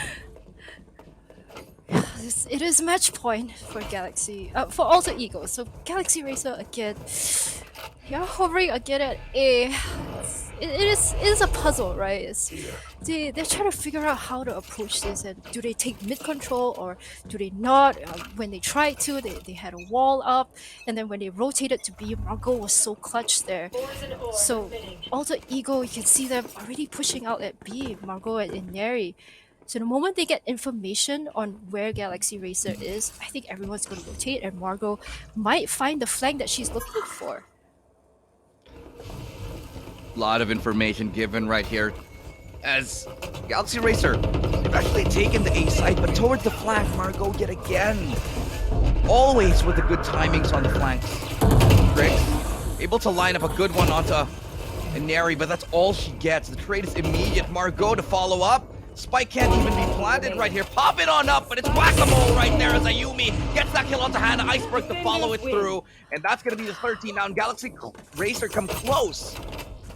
It is match point for Galaxy, for Alter Ego. So Galaxy Racer again, you're hovering again at A. It is a puzzle, right? They're trying to figure out how to approach this, and do they take mid control or do they not? When they tried to, they had a wall up, and then when they rotated to B, Margot was so clutch there. So Alter Ego, you can see them already pushing out at B, Margot and Inari. So the moment they get information on where Galaxy Racer is, I think everyone's going to rotate, and Margot might find the flank that she's looking for. Lot of information given right here as Galaxy Racer, they've actually taken the A side, but towards the flank, Margot yet again. Always with the good timings on the flanks. Griggs able to line up a good one onto Inari, but that's all she gets. The trade is immediate. Margot to follow up. Spike can't even be planted right here. Pop it on up, but it's whack-a-mole right there as Ayumi gets that kill onto Hannah. Iceberg to follow it through, and that's going to be the 13 now. And Galaxy Racer come close,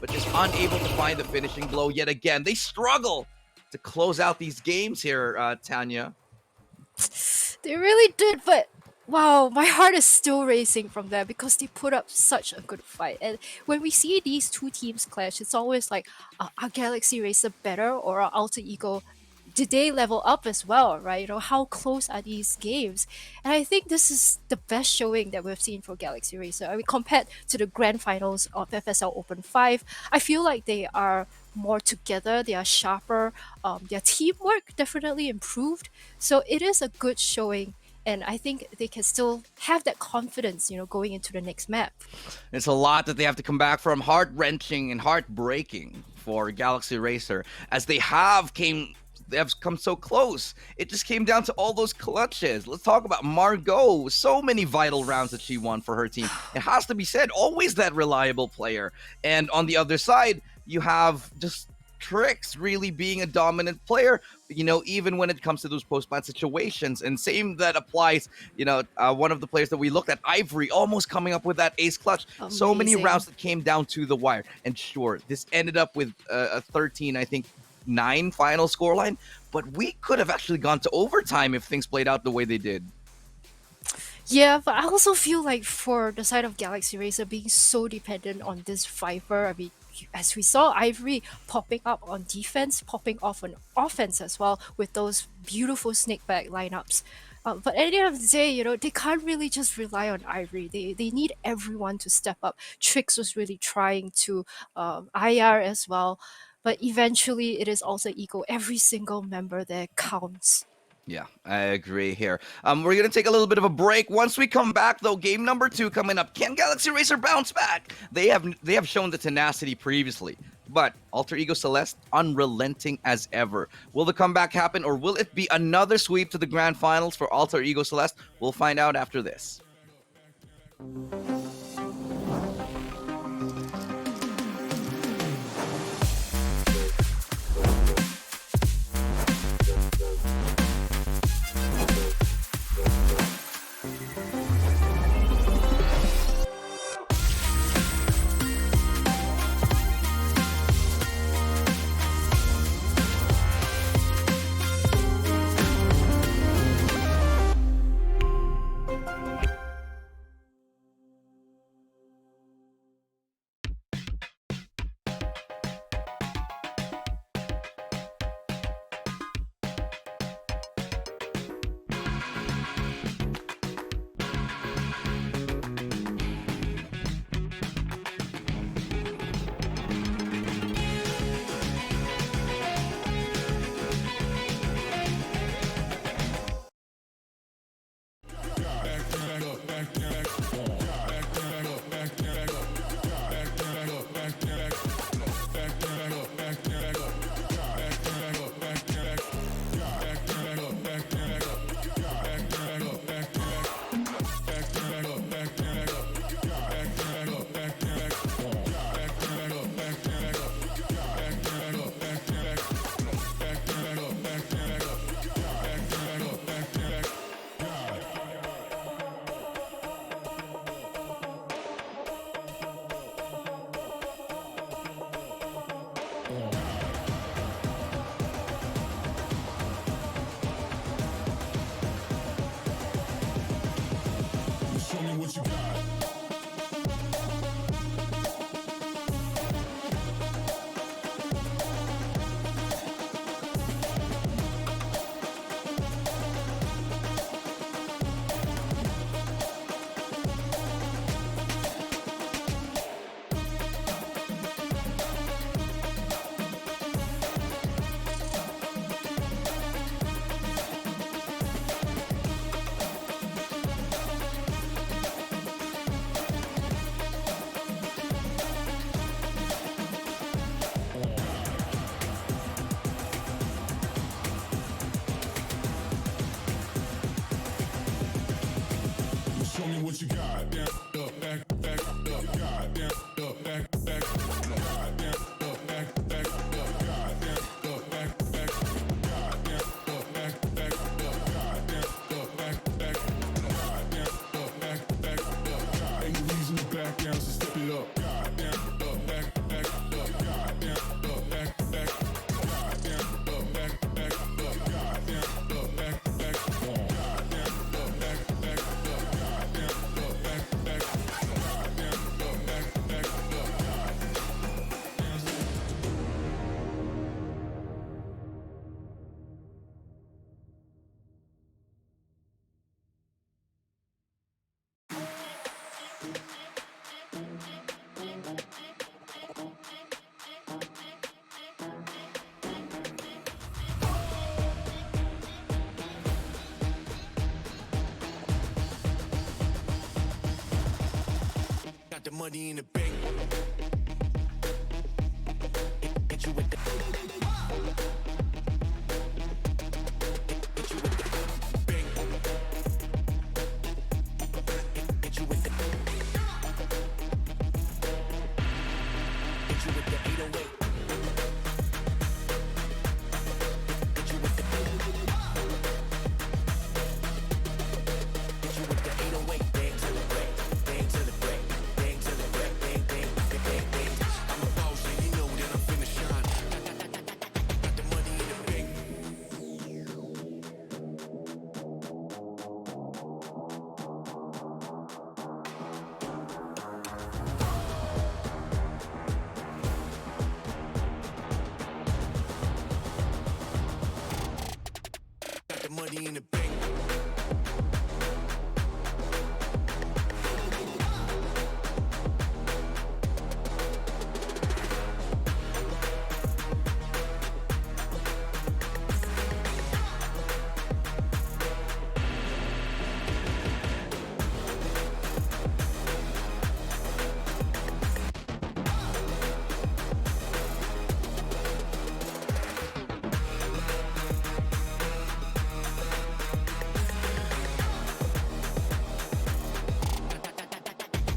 but just unable to find the finishing blow yet again. They struggle to close out these games here, Tanya. They really did, but wow, my heart is still racing from there because they put up such a good fight. And when we see these two teams clash, it's always like, are Galaxy Racer better or are Alter Ego? Did they level up as well, right? You know, how close are these games? And I think this is the best showing that we've seen for Galaxy Racer. I mean, compared to the grand finals of FSL Open 5, I feel like they are more together, they are sharper, their teamwork definitely improved. So it is a good showing, and I think they can still have that confidence, you know, going into the next map. It's a lot that they have to come back from. Heart-wrenching and heartbreaking for Galaxy Racer as they have come so close. It just came down to all those clutches. Let's talk about Margot. So many vital rounds that she won for her team. It has to be said, always that reliable player. And on the other side, you have just Trix really being a dominant player, you know, even when it comes to those post-ban situations. And same that applies, you know, one of the players that we looked at, Ivory, almost coming up with that ace clutch. So many Amazing. rounds that came down to the wire. And sure, this ended up with a 13, I think, 9 final scoreline, but we could have actually gone to overtime if things played out the way they did. Yeah, but I also feel like for the side of Galaxy Racer being so dependent on this Viper, I mean, as we saw Ivory popping up on defense, popping off on offense as well with those beautiful snake back lineups. But at the end of the day, you know, they can't really just rely on Ivory. They need everyone to step up. Trix was really trying to, IR as well. But eventually, it is also Ego. Every single member there counts. Yeah, I agree here. We're gonna take a little bit of a break. Once we come back, though, game number 2 coming up. Can Galaxy Racer bounce back? They have shown the tenacity previously, but Alter Ego Celeste unrelenting as ever. Will the comeback happen, or will it be another sweep to the grand finals for Alter Ego Celeste? We'll find out after this. Got the money in the bank. Hit you with the hit you with the bank. Hit you with the hit you with the 808. Hit you with the hit you with the 808. Bang to the break, bang to the break, bang to the break, bang bang bang bang bang. I'm a boss, and you know that I'm finna shine. Got the money in the bank. Got the money in the bank.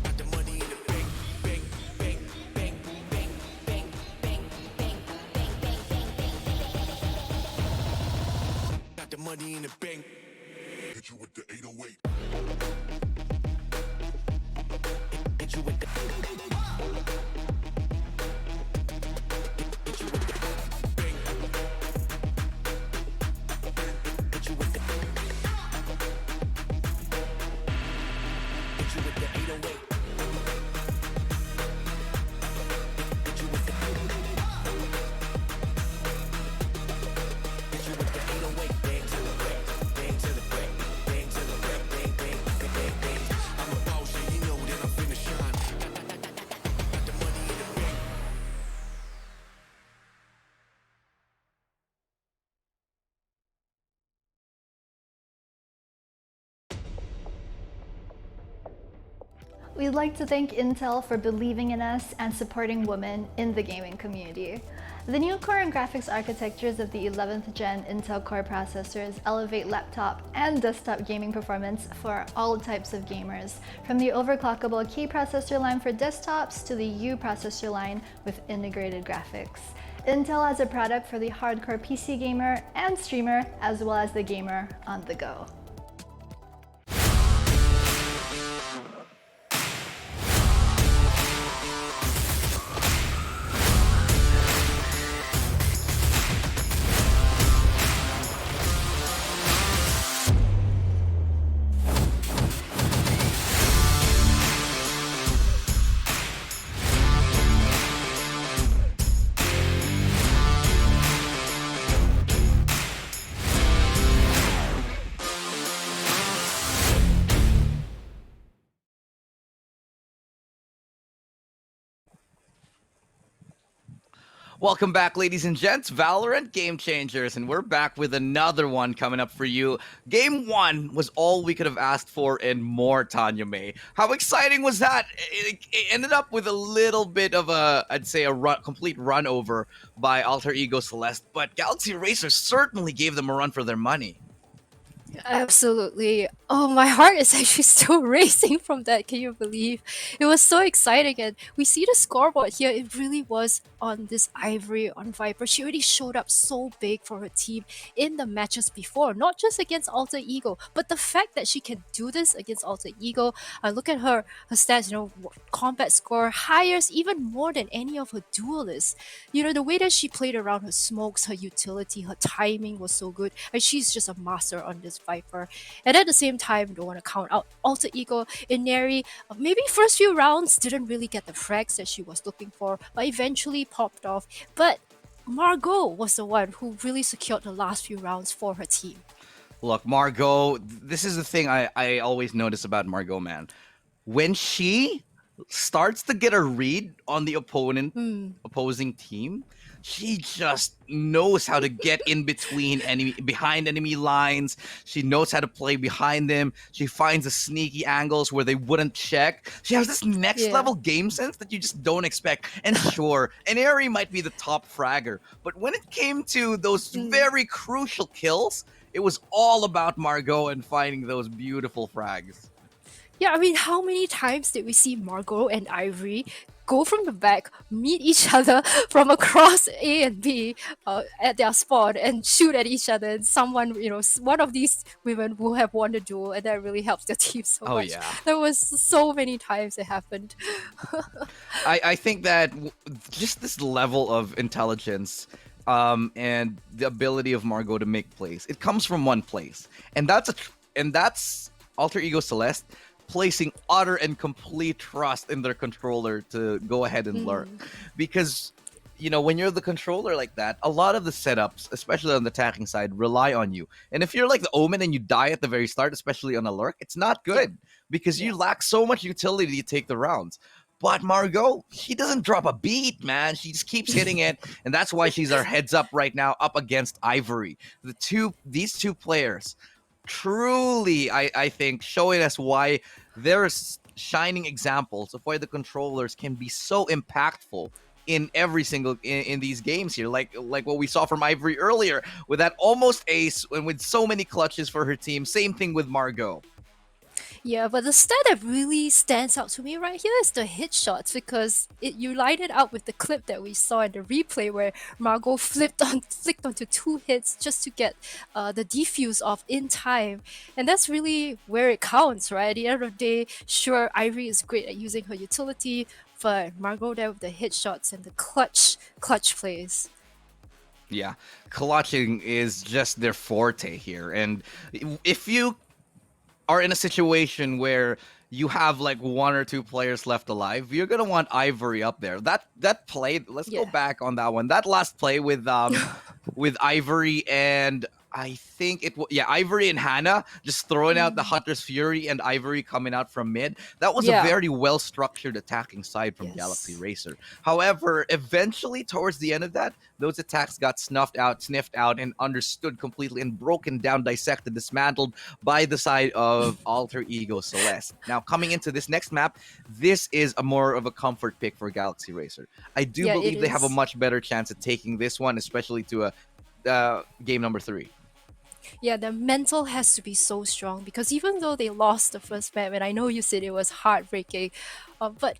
Got the money in the bank. Bank, bank, bank, bank, bank, bank, bank, bank, bank, bank, bank. Got the money in the bank. Hit you with the 808. Hit you with the hit you with the bank. Hit you with the hit you with the 808. Hit you with the hit you with the 808. Bang to the break, bang to the break, bang to the break, bang bang bang bang bang. I'm a boss, and you know that I'm finna shine. Got the money in the bank. We'd like to thank Intel for believing in us and supporting women in the gaming community. The new core and graphics architectures of the 11th gen Intel Core processors elevate laptop and desktop gaming performance for all types of gamers, from the overclockable K processor line for desktops to the U processor line with integrated graphics. Intel has a product for the hardcore PC gamer and streamer, as well as the gamer on the go. Welcome back, ladies and gents. Valorant Game Changers, and we're back with another one coming up for you. Game 1 was all we could have asked for and more, Tanya May. How exciting was that? It ended up with a little bit of I'd say, complete run over by Alter Ego Celeste, but Galaxy Racers certainly gave them a run for their money. Absolutely. Oh, my heart is actually still racing from that. Can you believe? It was so exciting. And we see the scoreboard here. It really was on this Ivory on Viper. She already showed up so big for her team in the matches before, not just against Alter Ego, but the fact that she can do this against Alter Ego. I look at her stats, combat score higher, even more than any of her duelists. The way that she played around her smokes, her utility, her timing was so good. And she's just a master on this Viper. And at the same time, don't want to count out Alter Ego. Ineri, maybe first few rounds didn't really get the frags that she was looking for, but eventually popped off. But Margot was the one who really secured the last few rounds for her team. Look, Margot, this is the thing I always notice about Margot, man. When she starts to get a read on the opposing team, she just knows how to get in between behind enemy lines. She knows how to play behind them. She finds the sneaky angles where they wouldn't check. She has this next Yeah. level game sense that you just don't expect. And sure, Inari might be the top fragger, but when it came to those very crucial kills, it was all about Margot and finding those beautiful frags. Yeah, I mean, how many times did we see Margot and Ivory go from the back, meet each other from across A and B at their spot and shoot at each other? And someone, one of these women will have won the duel, and that really helps their team so Oh, much. yeah. There was so many times it happened. I think that just this level of intelligence and the ability of Margot to make plays, it comes from one place, and that's Alter Ego Celeste placing utter and complete trust in their controller to go ahead and lurk, because when you're the controller like that, a lot of the setups, especially on the attacking side, rely on you. And if you're like the Omen and you die at the very start, especially on a lurk, it's not good because you lack so much utility to take the rounds. But Margot, she doesn't drop a beat, man. She just keeps hitting it, and that's why she's our heads up right now, up against Ivory. These two players, truly, I think, showing us why they're shining examples of why the controllers can be so impactful in every single in these games here, like what we saw from Ivory earlier with that almost ace and with so many clutches for her team. Same thing with Margot. Yeah, but the stat that really stands out to me right here is the hit shots, because you line it up with the clip that we saw in the replay where Margot flicked onto 2 hits just to get the defuse off in time, and that's really where it counts, right? At the end of the day, sure, Ivory is great at using her utility, but Margot there with the hit shots and the clutch plays. Yeah, clutching is just their forte here, and if you are in a situation where you have like one or two players left alive, you're gonna want Ivory up there. That play, let's go back on that one. That last play with with Ivory and I think Ivory and Hannah just throwing out the Hunter's Fury and Ivory coming out from mid. That was a very well structured attacking side from Galaxy Racer. However, eventually towards the end of that, those attacks got sniffed out, and understood completely and broken down, dissected, dismantled by the side of Alter Ego Celeste. Now, coming into this next map, this is a more of a comfort pick for Galaxy Racer. I do believe they have a much better chance at taking this one, especially to a game number 3. Yeah, the mental has to be so strong, because even though they lost the first map, and I know you said it was heartbreaking, but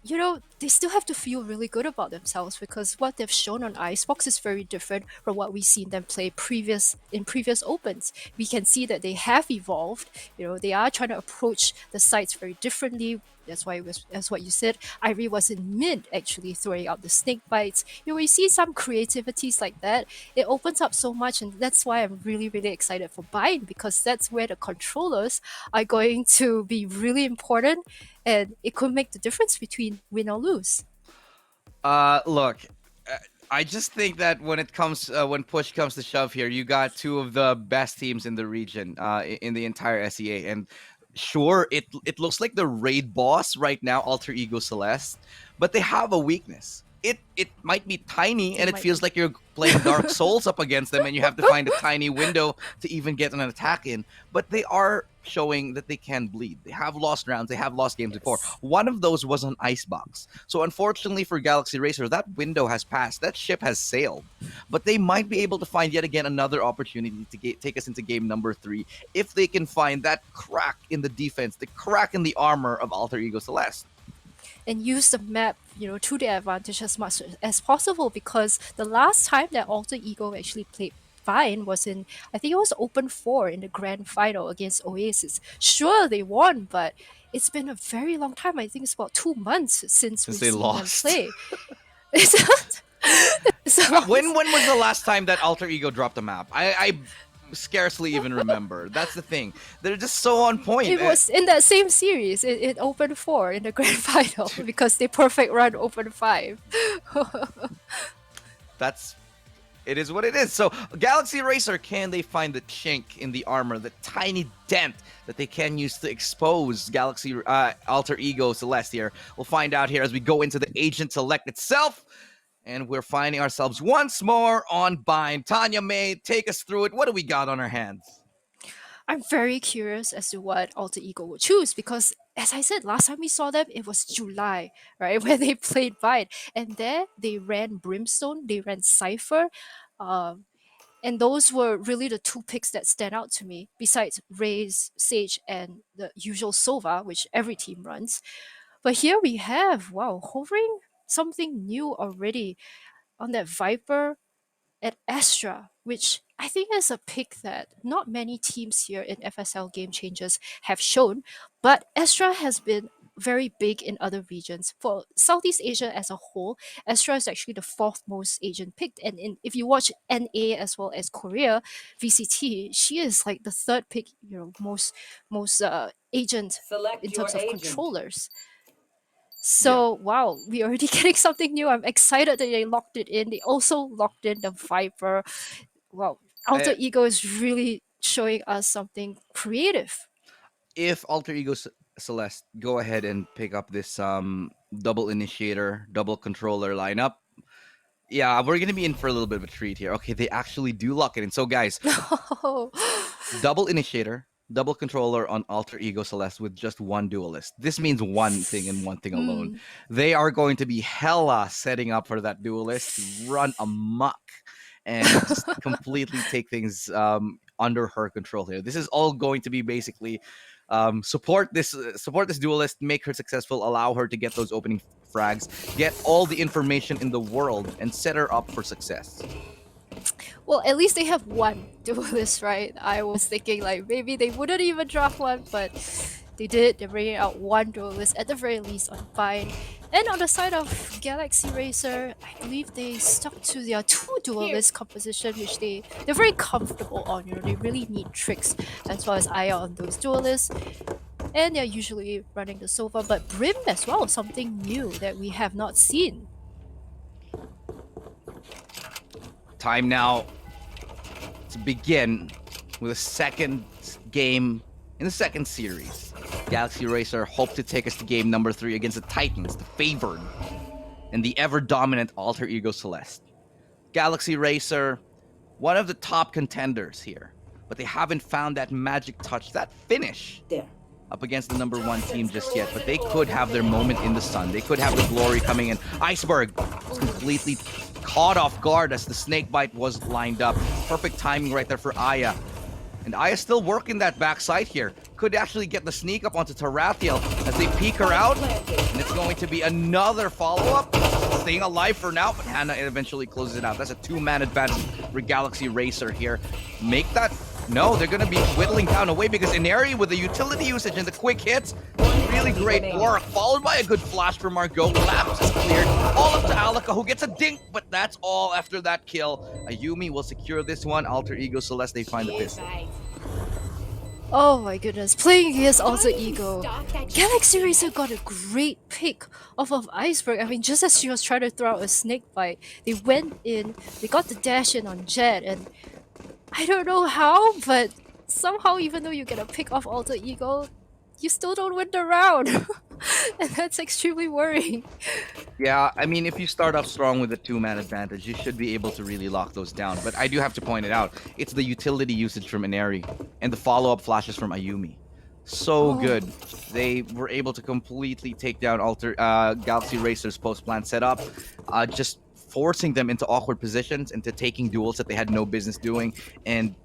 they still have to feel really good about themselves, because what they've shown on Icebox is very different from what we've seen them play in previous opens. We can see that they have evolved. They are trying to approach the sites very differently. That's what you said. Ivory was in mid, actually throwing out the snake bites. We see some creativities like that. It opens up so much, and that's why I'm really, really excited for Bind, because that's where the controllers are going to be really important, and it could make the difference between win or lose. Look, I just think that when push comes to shove here, you got two of the best teams in the region, in the entire SEA, and sure, it looks like the raid boss right now, Alter Ego Celeste, but they have a weakness. It might be tiny, and it feels like you're playing Dark Souls up against them, and you have to find a tiny window to even get an attack in. But they are showing that they can bleed. They have lost rounds, they have lost games before. One of those was on Icebox. So unfortunately for Galaxy Racer, that window has passed. That ship has sailed. But they might be able to find yet again another opportunity to take us into game number 3 if they can find that crack in the defense, the crack in the armor of Alter Ego Celeste. And use the map, to their advantage as much as possible, because the last time that Alter Ego actually played fine was in, I think it was Open 4 in the grand final against Oasis. Sure, they won, but it's been a very long time. I think it's about 2 months since we've they seen lost. them play. So, When was the last time that Alter Ego dropped a map? I scarcely even remember. That's the thing. They're just so on point. it was in that same series, in Open 4 in the grand final, because they perfect run Open 5. It is what it is. So, Galaxy Racer, can they find the chink in the armor, the tiny dent that they can use to expose Galaxy Alter Ego Celeste here? We'll find out here as we go into the Agent Select itself. And we're finding ourselves once more on Bind. Tanya May, take us through it. What do we got on our hands? I'm very curious as to what Alter Ego will choose, because, as I said, last time we saw them, it was July, right, where they played Bind. And there they ran Brimstone, they ran Cypher. And those were really the 2 picks that stand out to me, besides Raze, Sage, and the usual Sova, which every team runs. But here we have, wow, hovering something new already on that Viper at Astra, which I think is a pick that not many teams here in FSL Game Changers have shown, but Astra has been very big in other regions. For Southeast Asia as a whole, Astra is actually the 4th most agent picked. And if you watch NA as well as Korea, VCT, she is like the 3rd pick, most agent Select in your terms of agent. controllers. So, wow, we're already getting something new. I'm excited that they locked it in. They also locked in the Viper. Wow, Alter Ego is really showing us something creative. If Alter Ego Celeste go ahead and pick up this double initiator, double controller lineup, yeah, we're gonna be in for a little bit of a treat here. Okay, they actually do lock it in. So guys, double initiator, double controller on Alter Ego Celeste with just one duelist. This means one thing and one thing alone. They are going to be hella setting up for that duelist to run amok and just completely take things under her control here. This is all going to be basically support this duelist, make her successful, allow her to get those opening frags, get all the information in the world, and set her up for success. Well, at least they have one duelist, right? I was thinking like maybe they wouldn't even draft one, but they did. They're bringing out one duelist at the very least on Vine. And on the side of Galaxy Racer, I believe they stuck to their 2 duelist composition, which they're very comfortable on. They really need tricks as well as Aya on those duelists. And they're usually running the Sova, but Brim as well, something new that we have not seen. Time now to begin with a second game in the second series. Galaxy Racer hope to take us to game number 3 against the Titans, the favored, and the ever-dominant Alter Ego Celeste. Galaxy Racer, one of the top contenders here, but they haven't found that magic touch, that finish up against the number 1 team just yet, but they could have their moment in the sun. They could have the glory coming in. Iceberg completely caught off guard as the snake bite was lined up. Perfect timing right there for Aya. And Aya's still working that backside here. Could actually get the sneak up onto Tarathiel as they peek her out. And it's going to be another follow-up. Staying alive for now, but Hannah eventually closes it out. That's a 2-man advantage for Galaxy Racer here. Make that... No, they're going to be whittling down away because Inari with the utility usage and the quick hits, really great work, followed by a good flash from Margot. Lapse is cleared. All up to Alaka, who gets a dink, but that's all after that kill. Ayumi will secure this one. Alter Ego Celeste, they find the pistol. Oh my goodness, playing against Alter Ego. Galaxy Racer got a great pick off of Iceberg. I mean, just as she was trying to throw out a snake bite, they went in, they got the dash in on Jet, and I don't know how, but somehow even though you get a pick off Alter Ego, you still don't win the round. And that's extremely worrying. Yeah, I mean, if you start off strong with a 2-man advantage, you should be able to really lock those down. But I do have to point it out. It's the utility usage from Inari and the follow-up flashes from Ayumi. So Oh. good. They were able to completely take down Galaxy Racer's post-plant setup, just forcing them into awkward positions, into taking duels that they had no business doing, and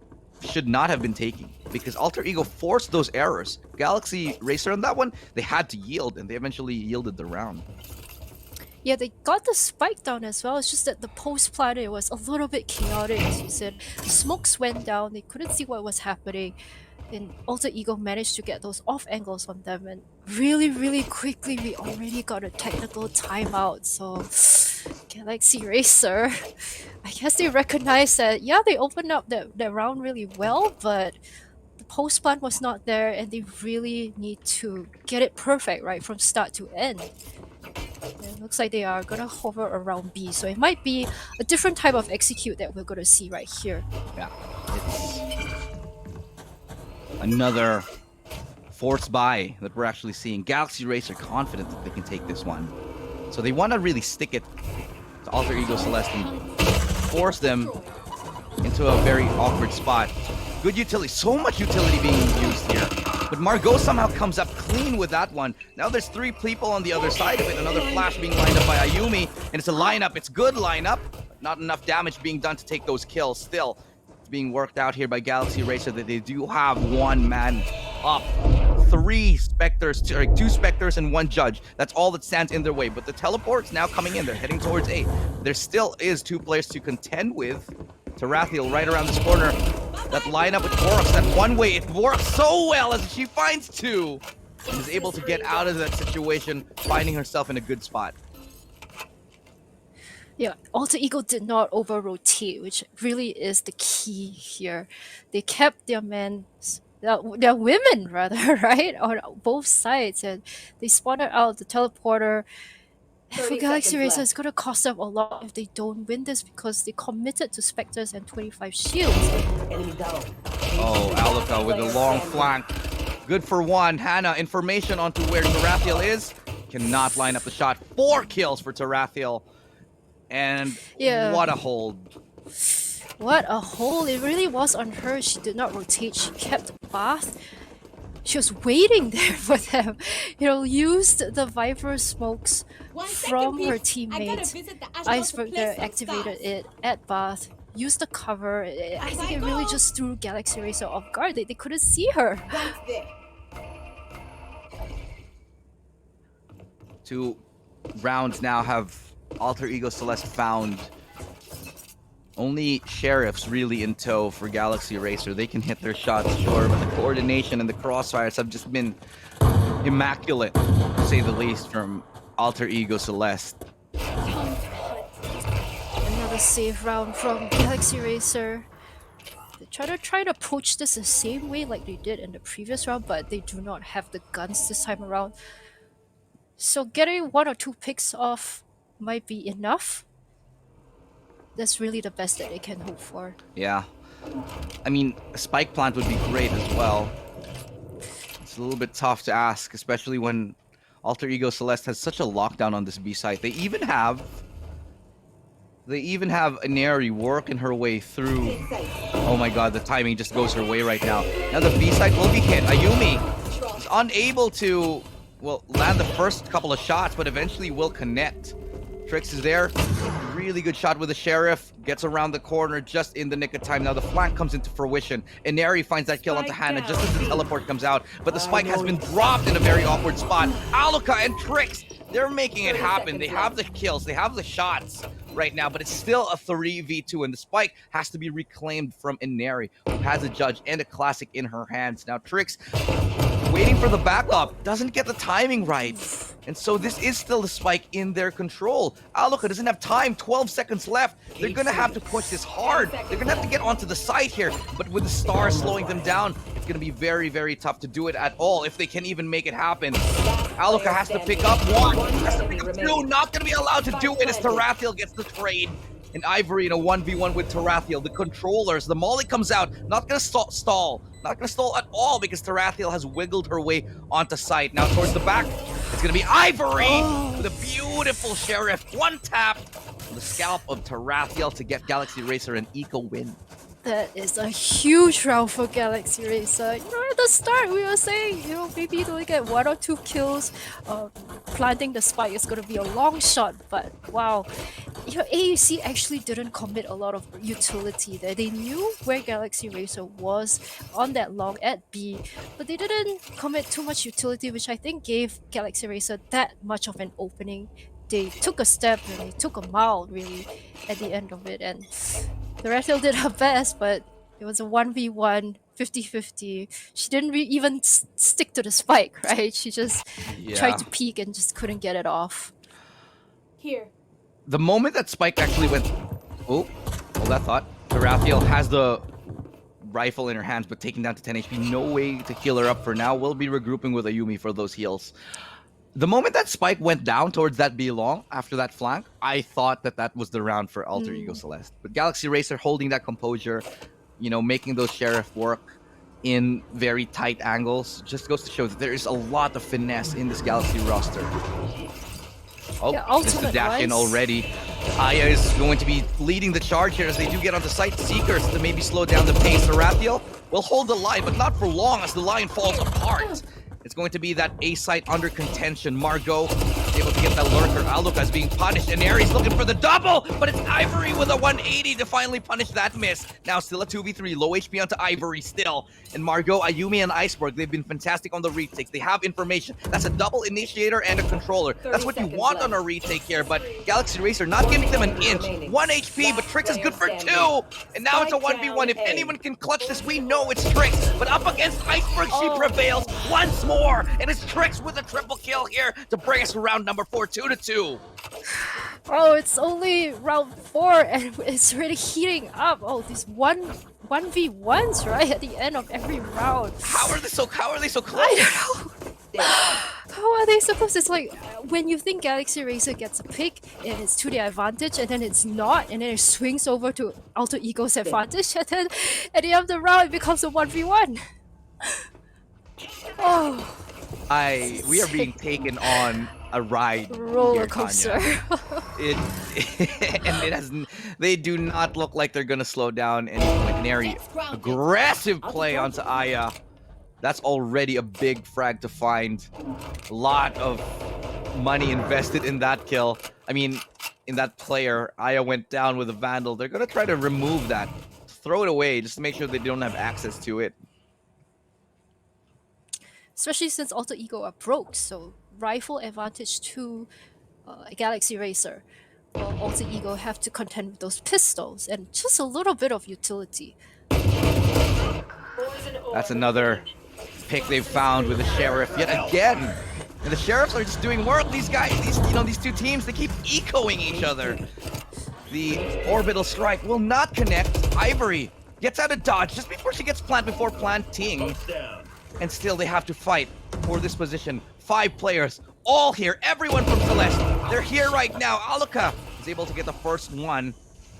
should not have been taking, because Alter Ego forced those errors. Galaxy Racer on that one, they had to yield, and they eventually yielded the round. Yeah, they got the spike down as well. It's just that the post plant, it was a little bit chaotic, as you said. The smokes went down, they couldn't see what was happening. And Alter Ego managed to get those off angles on them, and really, really quickly, we already got a technical timeout. So, Galaxy Racer, I guess they recognized that, yeah, they opened up that round really well, but the post plant was not there, and they really need to get it perfect, right, from start to end. It looks like they are gonna hover around B, so it might be a different type of execute that we're gonna see right here. Yeah, it's another forced buy that we're actually seeing. Galaxy Racer confident that they can take this one, so they want to really stick it to Alter Ego Celeste and force them into a very awkward spot. Good utility, so much utility being used here. But Margot somehow comes up clean with that one. Now there's 3 people on the other side of it. Another flash being lined up by Ayumi. And it's a lineup. It's good lineup. But not enough damage being done to take those kills. Still, it's being worked out here by Galaxy Racer that they do have 1 man up. 3 Spectres, 2 Spectres and 1 Judge. That's all that stands in their way. But the teleport's now coming in. They're heading towards A. There still is 2 players to contend with. Tarathiel right around this corner. That lineup with Vorax, that one way, it works so well as she finds 2 and is able to get out of that situation, finding herself in a good spot. Yeah, Alter Ego did not over rotate, which really is the key here. They kept their men, their women rather, right, on both sides, and they spotted out the teleporter. And for 30 Galaxy seconds Racer, left. it's gonna cost them a lot if they don't win this, because they committed to Spectres and 25 shields. Enemy down. Oh, Aluka with a long flank. Good for 1. Hannah, information onto where Tarathiel is. Cannot line up the shot. 4 kills for Tarathiel. And Yeah. what a hold. What a hole it really was on her. She did not rotate, she kept Bath. She was waiting there for them. Used the Viper smokes 1 second, from her peeps. I gotta teammate. visit the Ashford to Iceberg play there some activated stars. it at Bath. Used the cover. I think it really just threw Galaxy Racer off guard. They couldn't see her. Right there. 2 rounds now have Alter Ego Celeste found. Only Sheriffs really in tow for Galaxy Racer. They can hit their shots, sure, but the coordination and the crossfires have just been immaculate, to say the least, from Alter Ego Celeste. Another save round from Galaxy Racer. They try to approach this the same way like they did in the previous round, but they do not have the guns this time around. So getting 1 or 2 picks off might be enough. That's really the best that they can hope for. Yeah. I mean, a spike plant would be great as well. It's a little bit tough to ask, especially when Alter Ego Celeste has such a lockdown on this B site. They even have Inari working her way through. Oh my god, the timing just goes her way right now. Now the B site will be hit. Ayumi is unable to, land the first couple of shots, but eventually will connect. Trix is there. Really good shot with the Sheriff. Gets around the corner just in the nick of time. Now the flank comes into fruition. Inari finds that kill onto Hannah just as the teleport comes out. But the spike has been dropped in a very awkward spot. Aluka and Trix, they're making it happen. They have the kills. They have the shots right now. But it's still a 3v2. And the spike has to be reclaimed from Inari, who has a Judge and a Classic in her hands. Now Trix, waiting for the backup, doesn't get the timing right. And so this is still the spike in their control. Aluka doesn't have time, 12 seconds left. They're gonna have to push this hard. They're gonna have to get onto the site here. But with the star slowing them down, it's gonna be very, very tough to do it at all, if they can even make it happen. Aluka has to pick up 1, has to pick up 2, not gonna be allowed to do it as Tarathiel gets the trade. And Ivory in a 1v1 with Tarathiel. The controllers, the Molly comes out, not gonna stall. Not gonna stall at all because Tarathiel has wiggled her way onto site. Now towards the back, it's gonna be Ivory with a beautiful Sheriff. 1 tap on the scalp of Tarathiel to get Galaxy Racer an eco win. That is a huge round for Galaxy Racer. You know, at the start we were saying, you know, maybe they'll get 1 or 2 kills. Planting the spike is going to be a long shot, but wow. You know, AUC actually didn't commit a lot of utility there. They knew where Galaxy Racer was on that long at B, but they didn't commit too much utility, which I think gave Galaxy Racer that much of an opening. They took a step and they took a mile, really, at the end of it, and the Rattle did her best, but it was a 1v1, 50-50. She didn't even stick to the spike, right? She just tried Yeah. to peek and just couldn't get it off. Here. The moment that Spike actually went, oh, hold that thought. Tarathiel has the rifle in her hands, but taken down to 10 HP. No way to heal her up for now. We'll be regrouping with Ayumi for those heals. The moment that Spike went down towards that B long after that flank, I thought that that was the round for Alter Ego Celeste. But Galaxy Racer holding that composure, you know, making those Sheriff work in very tight angles, just goes to show that there is a lot of finesse in this Galaxy roster. Oh, Yeah, this is the ultimate dash in wise. already. Aya is going to be leading the charge here as they do get onto site. Seekers to maybe slow down the pace. Tarathiel will hold the line, but not for long as the line falls apart. It's going to be that A site under contention. Margot is able to get that lurker. Aluka is being punished, and Aries looking for the double, but it's Ivory with a 180 to finally punish that miss. Now still a 2v3, low HP onto Ivory still. And Margot, Ayumi, and Iceberg, they've been fantastic on the retakes. They have information. That's a double initiator and a controller. That's what you 30 want seconds on a retake here, but Galaxy Racer not giving them an inch. 1 HP, but Trix is good for 2. And now it's a 1v1. If anyone can clutch this, we know it's Trix. But up against Iceberg, she prevails once more. And it's Trix with a triple kill here to bring us to round number 4, 2-2. Oh, it's only round 4 and it's really heating up. Oh, these 1v1s, right? At the end of every round. How are they so close? I don't know. How are they supposed to? It's like when you think Galaxy Racer gets a pick and it's to their advantage, and then it's not, and then it swings over to Alter Ego's advantage, and then at the end of the round it becomes a 1v1. Oh, We are being taken on a ride roller here, coaster. Tanya. They do not look like they're gonna slow down any point. Neri, aggressive play onto Aya. That's already a big frag to find. A lot of money invested in that kill. I mean, in that player. Aya went down with a Vandal. They're gonna try to remove that. Throw it away just to make sure they don't have access to it. Especially since Alter Ego are broke, so rifle advantage to Galaxy Racer. Well, Alter Ego have to contend with those pistols and just a little bit of utility. That's another pick they've found with the Sheriff yet again. And the Sheriffs are just doing work. These guys, these two teams, they keep echoing each other. The orbital strike will not connect. Ivory gets out of dodge just before she gets planted, before planting. And still they have to fight for this position. 5 players, all here, everyone from Celeste. They're here right now. Aluka is able to get the first one.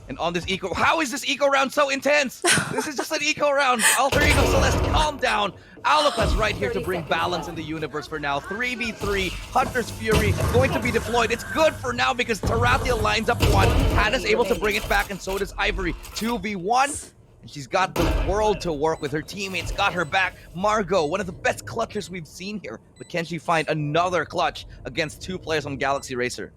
And on this eco, how is this eco round so intense? This is just an eco round. Alter Ego Celeste, calm down. Aluka's right here to bring balance in the universe for now. 3v3, Hunter's Fury going to be deployed. It's good for now because Tarathiel lines up 1. Hannah's able to bring it back, and so does Ivory. 2v1. And she's got the world to work with. Her teammates got her back. Margot, one of the best clutchers we've seen here. But can she find another clutch against 2 players on Galaxy Racer?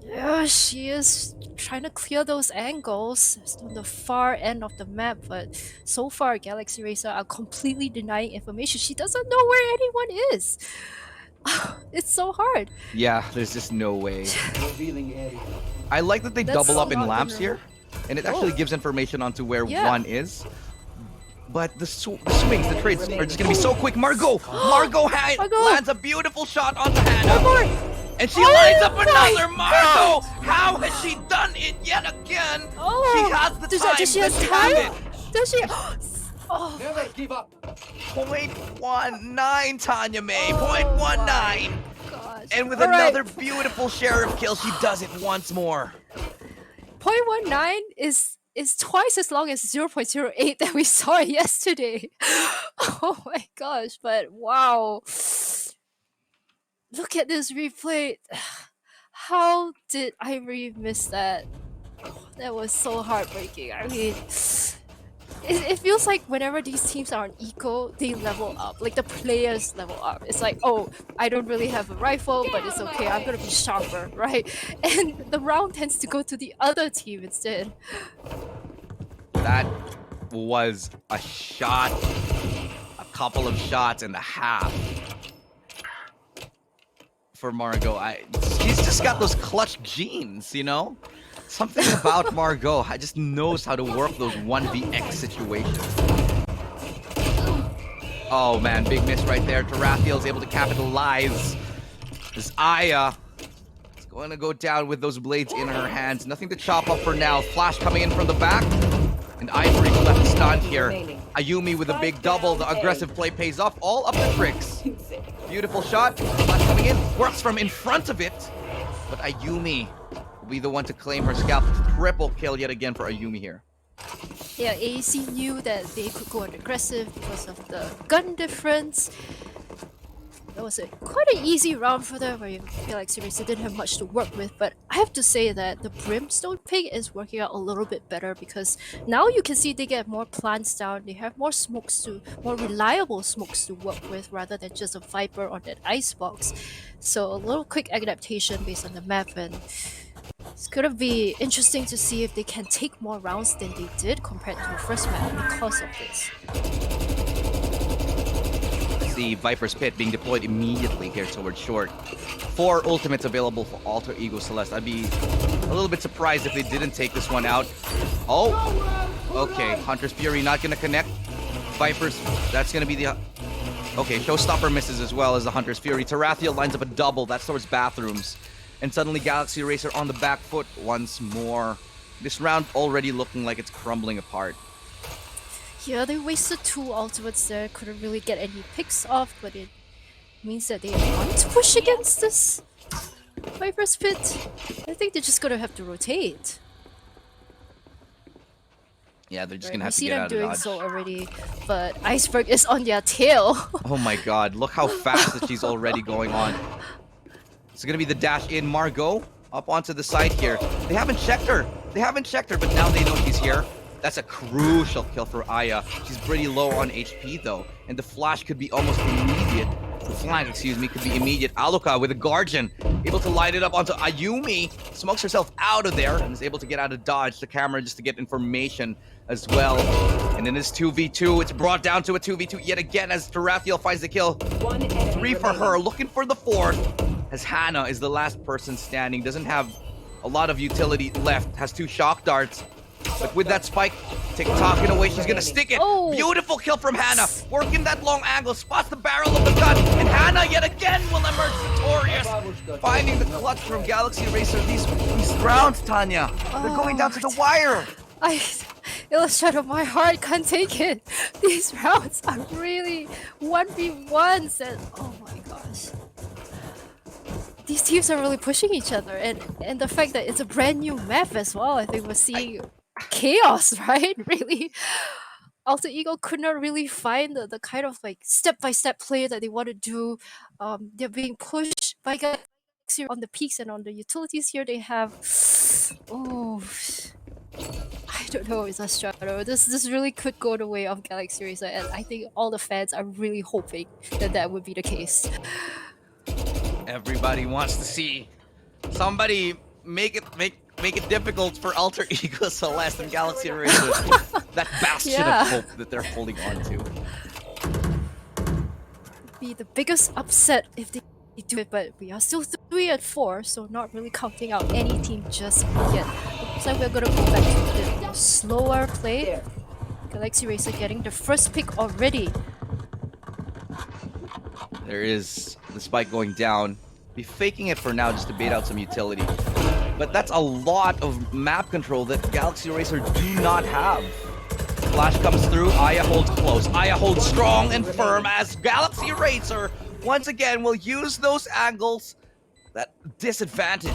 Yeah, she is trying to clear those angles. It's on the far end of the map, but so far Galaxy Racer are completely denying information. She doesn't know where anyone is. It's so hard. Yeah, there's just no way. I like that they That's double up in not lamps gonna here. And it actually gives information onto where Yeah. 1 is. But the swings, the trades are just gonna be so quick. Margot Margot! lands a beautiful shot onto Hannah. One more! And she Oh lines up my another God! Margot! How has she done it yet again? Oh! She has the time. Does she have Does she time? have it? Does she? Oh, Never give up. 0.19, Tanya May. Oh 0.19. gosh. And with All right. another beautiful Sheriff kill, she does it once more. 0.19 is twice as long as 0.08 that we saw yesterday. Oh my gosh, but wow. Look at this replay. How did Ivory miss that? That was so heartbreaking. I mean, it feels like whenever these teams are on eco, they level up. Like the players level up. It's like, oh, I don't really have a rifle, but it's okay. I'm gonna be sharper, right? And the round tends to go to the other team instead. That was a shot, a couple of shots and a half for Margot. He's just got those clutch genes, you know? Something about Margot just knows how to work those 1vx situations. Oh man, big miss right there. Tarathiel's able to capitalize. This Aya is going to go down with those blades in her hands. Nothing to chop up for now. Flash coming in from the back. And Ivory left stunned here. Ayumi with a big double. The aggressive play pays off. All up the tricks. Beautiful shot. Flash coming in. Works from in front of it. But Ayumi will be the one to claim her scalp. Triple kill yet again for Ayumi here. Yeah, AEC knew that they could go on aggressive because of the gun difference. That was quite an easy round for them where you feel like seriously didn't have much to work with, but I have to say that the Brimstone pick is working out a little bit better because now you can see they get more plants down, they have more reliable smokes to work with rather than just a Viper on that icebox. So a little quick adaptation based on the map, and it's gonna be interesting to see if they can take more rounds than they did compared to the first map because of this. The Viper's Pit being deployed immediately here towards short. 4 ultimates available for Alter Ego Celeste. I'd be a little bit surprised if they didn't take this one out. Oh, okay. Hunter's Fury not going to connect. Vipers, that's going to be the... Okay, Showstopper misses as well as the Hunter's Fury. Tarathiel lines up a double. That's towards bathrooms. And suddenly Galaxy Racer on the back foot once more. This round already looking like it's crumbling apart. Yeah, they wasted 2 ultimates there, couldn't really get any picks off, but it means that they want to push against this Viper's Pit. I think they're just gonna have to rotate. Yeah, they're just Right, gonna have we to get out of see them doing dodge. so already, but Iceberg is on their tail. Oh my god, look how fast that she's already going on. It's gonna be the dash in. Margot up onto the side here. They haven't checked her. But now they know she's here. That's a crucial kill for Aya. She's pretty low on HP though, and the flash could be almost immediate. The flank, excuse me, could be immediate. Aluka with a Guardian, able to light it up onto Ayumi. Smokes herself out of there and is able to get out of dodge. The camera just to get information as well. And in this 2v2, it's brought down to a 2v2 yet again as Tarathiel finds the kill. 3 for her, looking for the 4th. As Hannah is the last person standing, doesn't have a lot of utility left, has 2 shock darts. But with that spike, tick-tocking away, she's gonna stick it. Oh. Beautiful kill from Hannah. Working that long angle, spots the barrel of the gun, and Hannah yet again will emerge victorious. Finding the clutch from Galaxy Racer. These rounds, Tanya, they're going down to the wire. Illustrator, my heart can't take it. These rounds are really 1v1s, and oh my gosh. These teams are really pushing each other, and the fact that it's a brand new map as well, I think we're seeing chaos, right? Really, Alter Ego could not really find the kind of like step-by-step play that they want to do. They're being pushed by Galaxy on the peaks and on the utilities here. They have, oh, I don't know, it's a struggle. This really could go the way of Galaxy Racer, and I think all the fans are really hoping that that would be the case. Everybody wants to see somebody make it difficult for Alter Ego Celeste and Galaxy Racer. That bastion of hope that they're holding on to. Be the biggest upset if they do it, but we are still 3-4, so not really counting out any team just yet. Looks like we're gonna go back to the slower play. Galaxy Racer getting the first pick already. There is the spike going down. Be faking it for now just to bait out some utility. But that's a lot of map control that Galaxy Racer do not have. Flash comes through, Aya holds close. Aya holds strong and firm as Galaxy Racer once again will use those angles, that disadvantage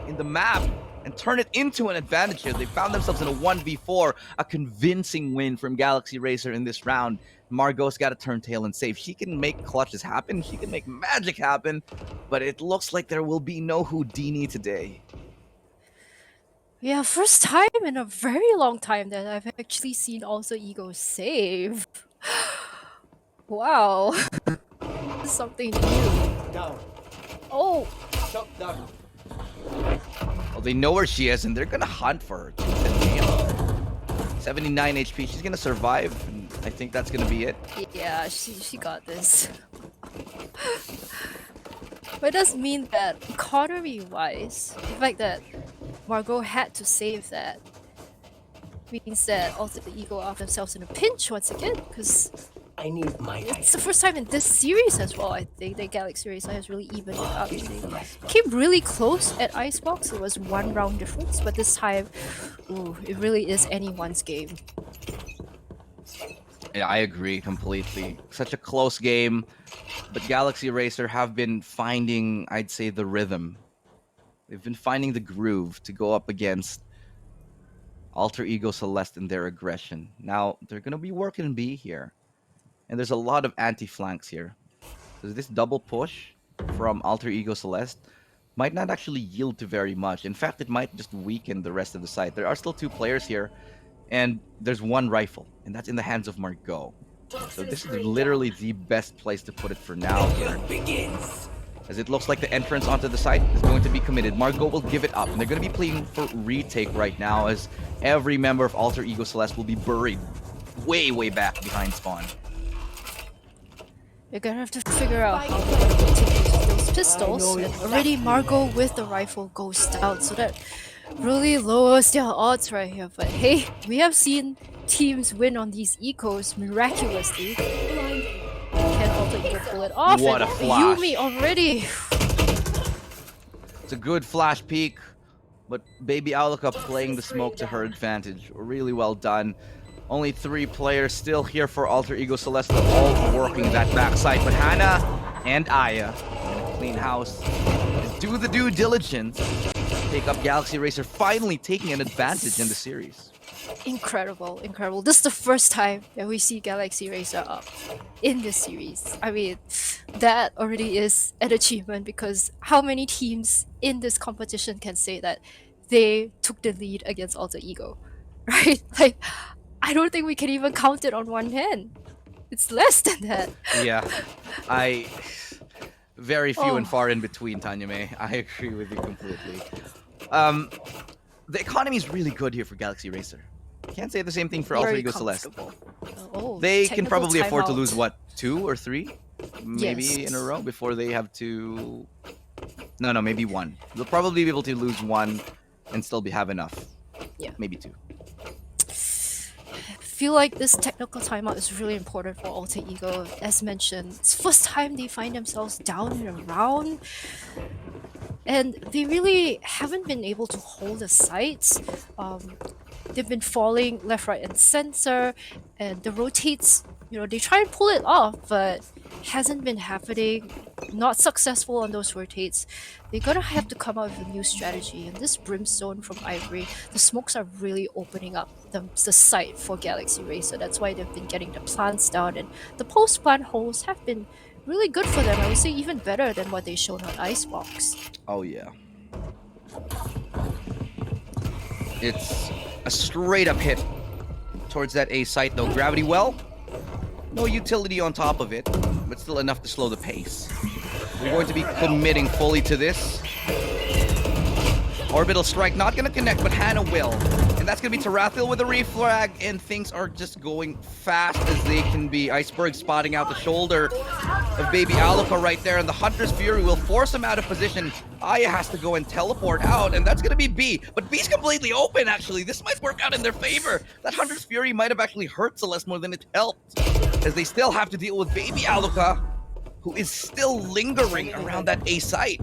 in the map, and turn it into an advantage here. They found themselves in a 1v4, a convincing win from Galaxy Racer in this round. Margot's got to turn tail and save. She can make clutches happen. She can make magic happen. But it looks like there will be no Houdini today. Yeah, first time in a very long time that I've actually seen Also Ego save. Wow, this is something new. Down. Oh, Shut down. Well, they know where she is, and they're gonna hunt for her. Tooth and nail. 79 HP. She's gonna survive, and I think that's gonna be it. yeah, she got this. But it does mean that economy-wise, the fact that Margot had to save that means that also the Ego are themselves in a pinch once again, because I need my it's the first time in this series as well, I think, that Galaxy Racer has really evened it out. They came really close at Icebox. It was 1 round difference, but this time, ooh, it really is anyone's game. Yeah, I agree completely. Such a close game, but Galaxy Racer have been finding, I'd say, the rhythm. They've been finding the groove to go up against Alter Ego Celeste and their aggression. Now, they're going to be working B here. And there's a lot of anti-flanks here. So this double push from Alter Ego Celeste might not actually yield to very much. In fact, it might just weaken the rest of the site. There are still 2 players here, and there's 1 rifle, and that's in the hands of Margot. So this is literally the best place to put it for now here. As it looks like the entrance onto the site is going to be committed. Margot will give it up, and they're going to be playing for retake right now, as every member of Alter Ego Celeste will be buried way, way back behind spawn. You're gonna have to figure out how they're gonna continue to use those pistols. And already Margot with the rifle goes down, so that really lowers their odds right here. But hey, we have seen teams win on these ecos miraculously. Can Alter Ego pull it off? What and a flash. Yumi already. It's a good flash peek, but Baby Auluka playing the smoke to her advantage. Really well done. Only 3 players still here for Alter Ego Celeste, all working that backside. But Hannah and Aya gonna clean house, do the due diligence, take up Galaxy Racer, finally taking an advantage in the series. Incredible, incredible. This is the first time that we see Galaxy Racer up in this series. I mean, that already is an achievement, because how many teams in this competition can say that they took the lead against Alter Ego, right? Like, I don't think we can even count it on one hand. It's less than that. Yeah, very few and Oh. far in between, Tanya May. I agree with you completely. The economy is really good here for Galaxy Racer. Can't say the same thing for Alter Very Ego Celeste. comfortable. Oh, They can technical probably afford to timeout. lose, what, 2 or 3? Maybe Yes. in a row before they have to... No, maybe 1. They'll probably be able to lose 1 and still have enough. Yeah. Maybe 2. I feel like this technical timeout is really important for Alter Ego. As mentioned, it's first time they find themselves down in a round, and they really haven't been able to hold the sights. They've been falling left, right, and center, and the rotates, they try and pull it off, but hasn't been happening. Not successful on those rotates. They're gonna have to come up with a new strategy. And this Brimstone from Ivory, the smokes are really opening up the site for Galaxy Racer. That's why they've been getting the plants down, and the post-plant holes have been really good for them. I would say even better than what they showed on Icebox. Oh, yeah. It's a straight-up hit towards that A site, though. Gravity well. No utility on top of it, but still enough to slow the pace. We're going to be committing fully to this. Orbital strike not going to connect, but Hannah will. And that's going to be Tarathil with a reflag, and things are just going fast as they can be. Iceberg spotting out the shoulder of Baby Aluka right there, and the Hunter's Fury will force him out of position. Aya has to go and teleport out, and that's going to be B. But B's completely open, actually. This might work out in their favor. That Hunter's Fury might have actually hurt Celeste more than it helped, as they still have to deal with Baby Aluka, who is still lingering around that A site.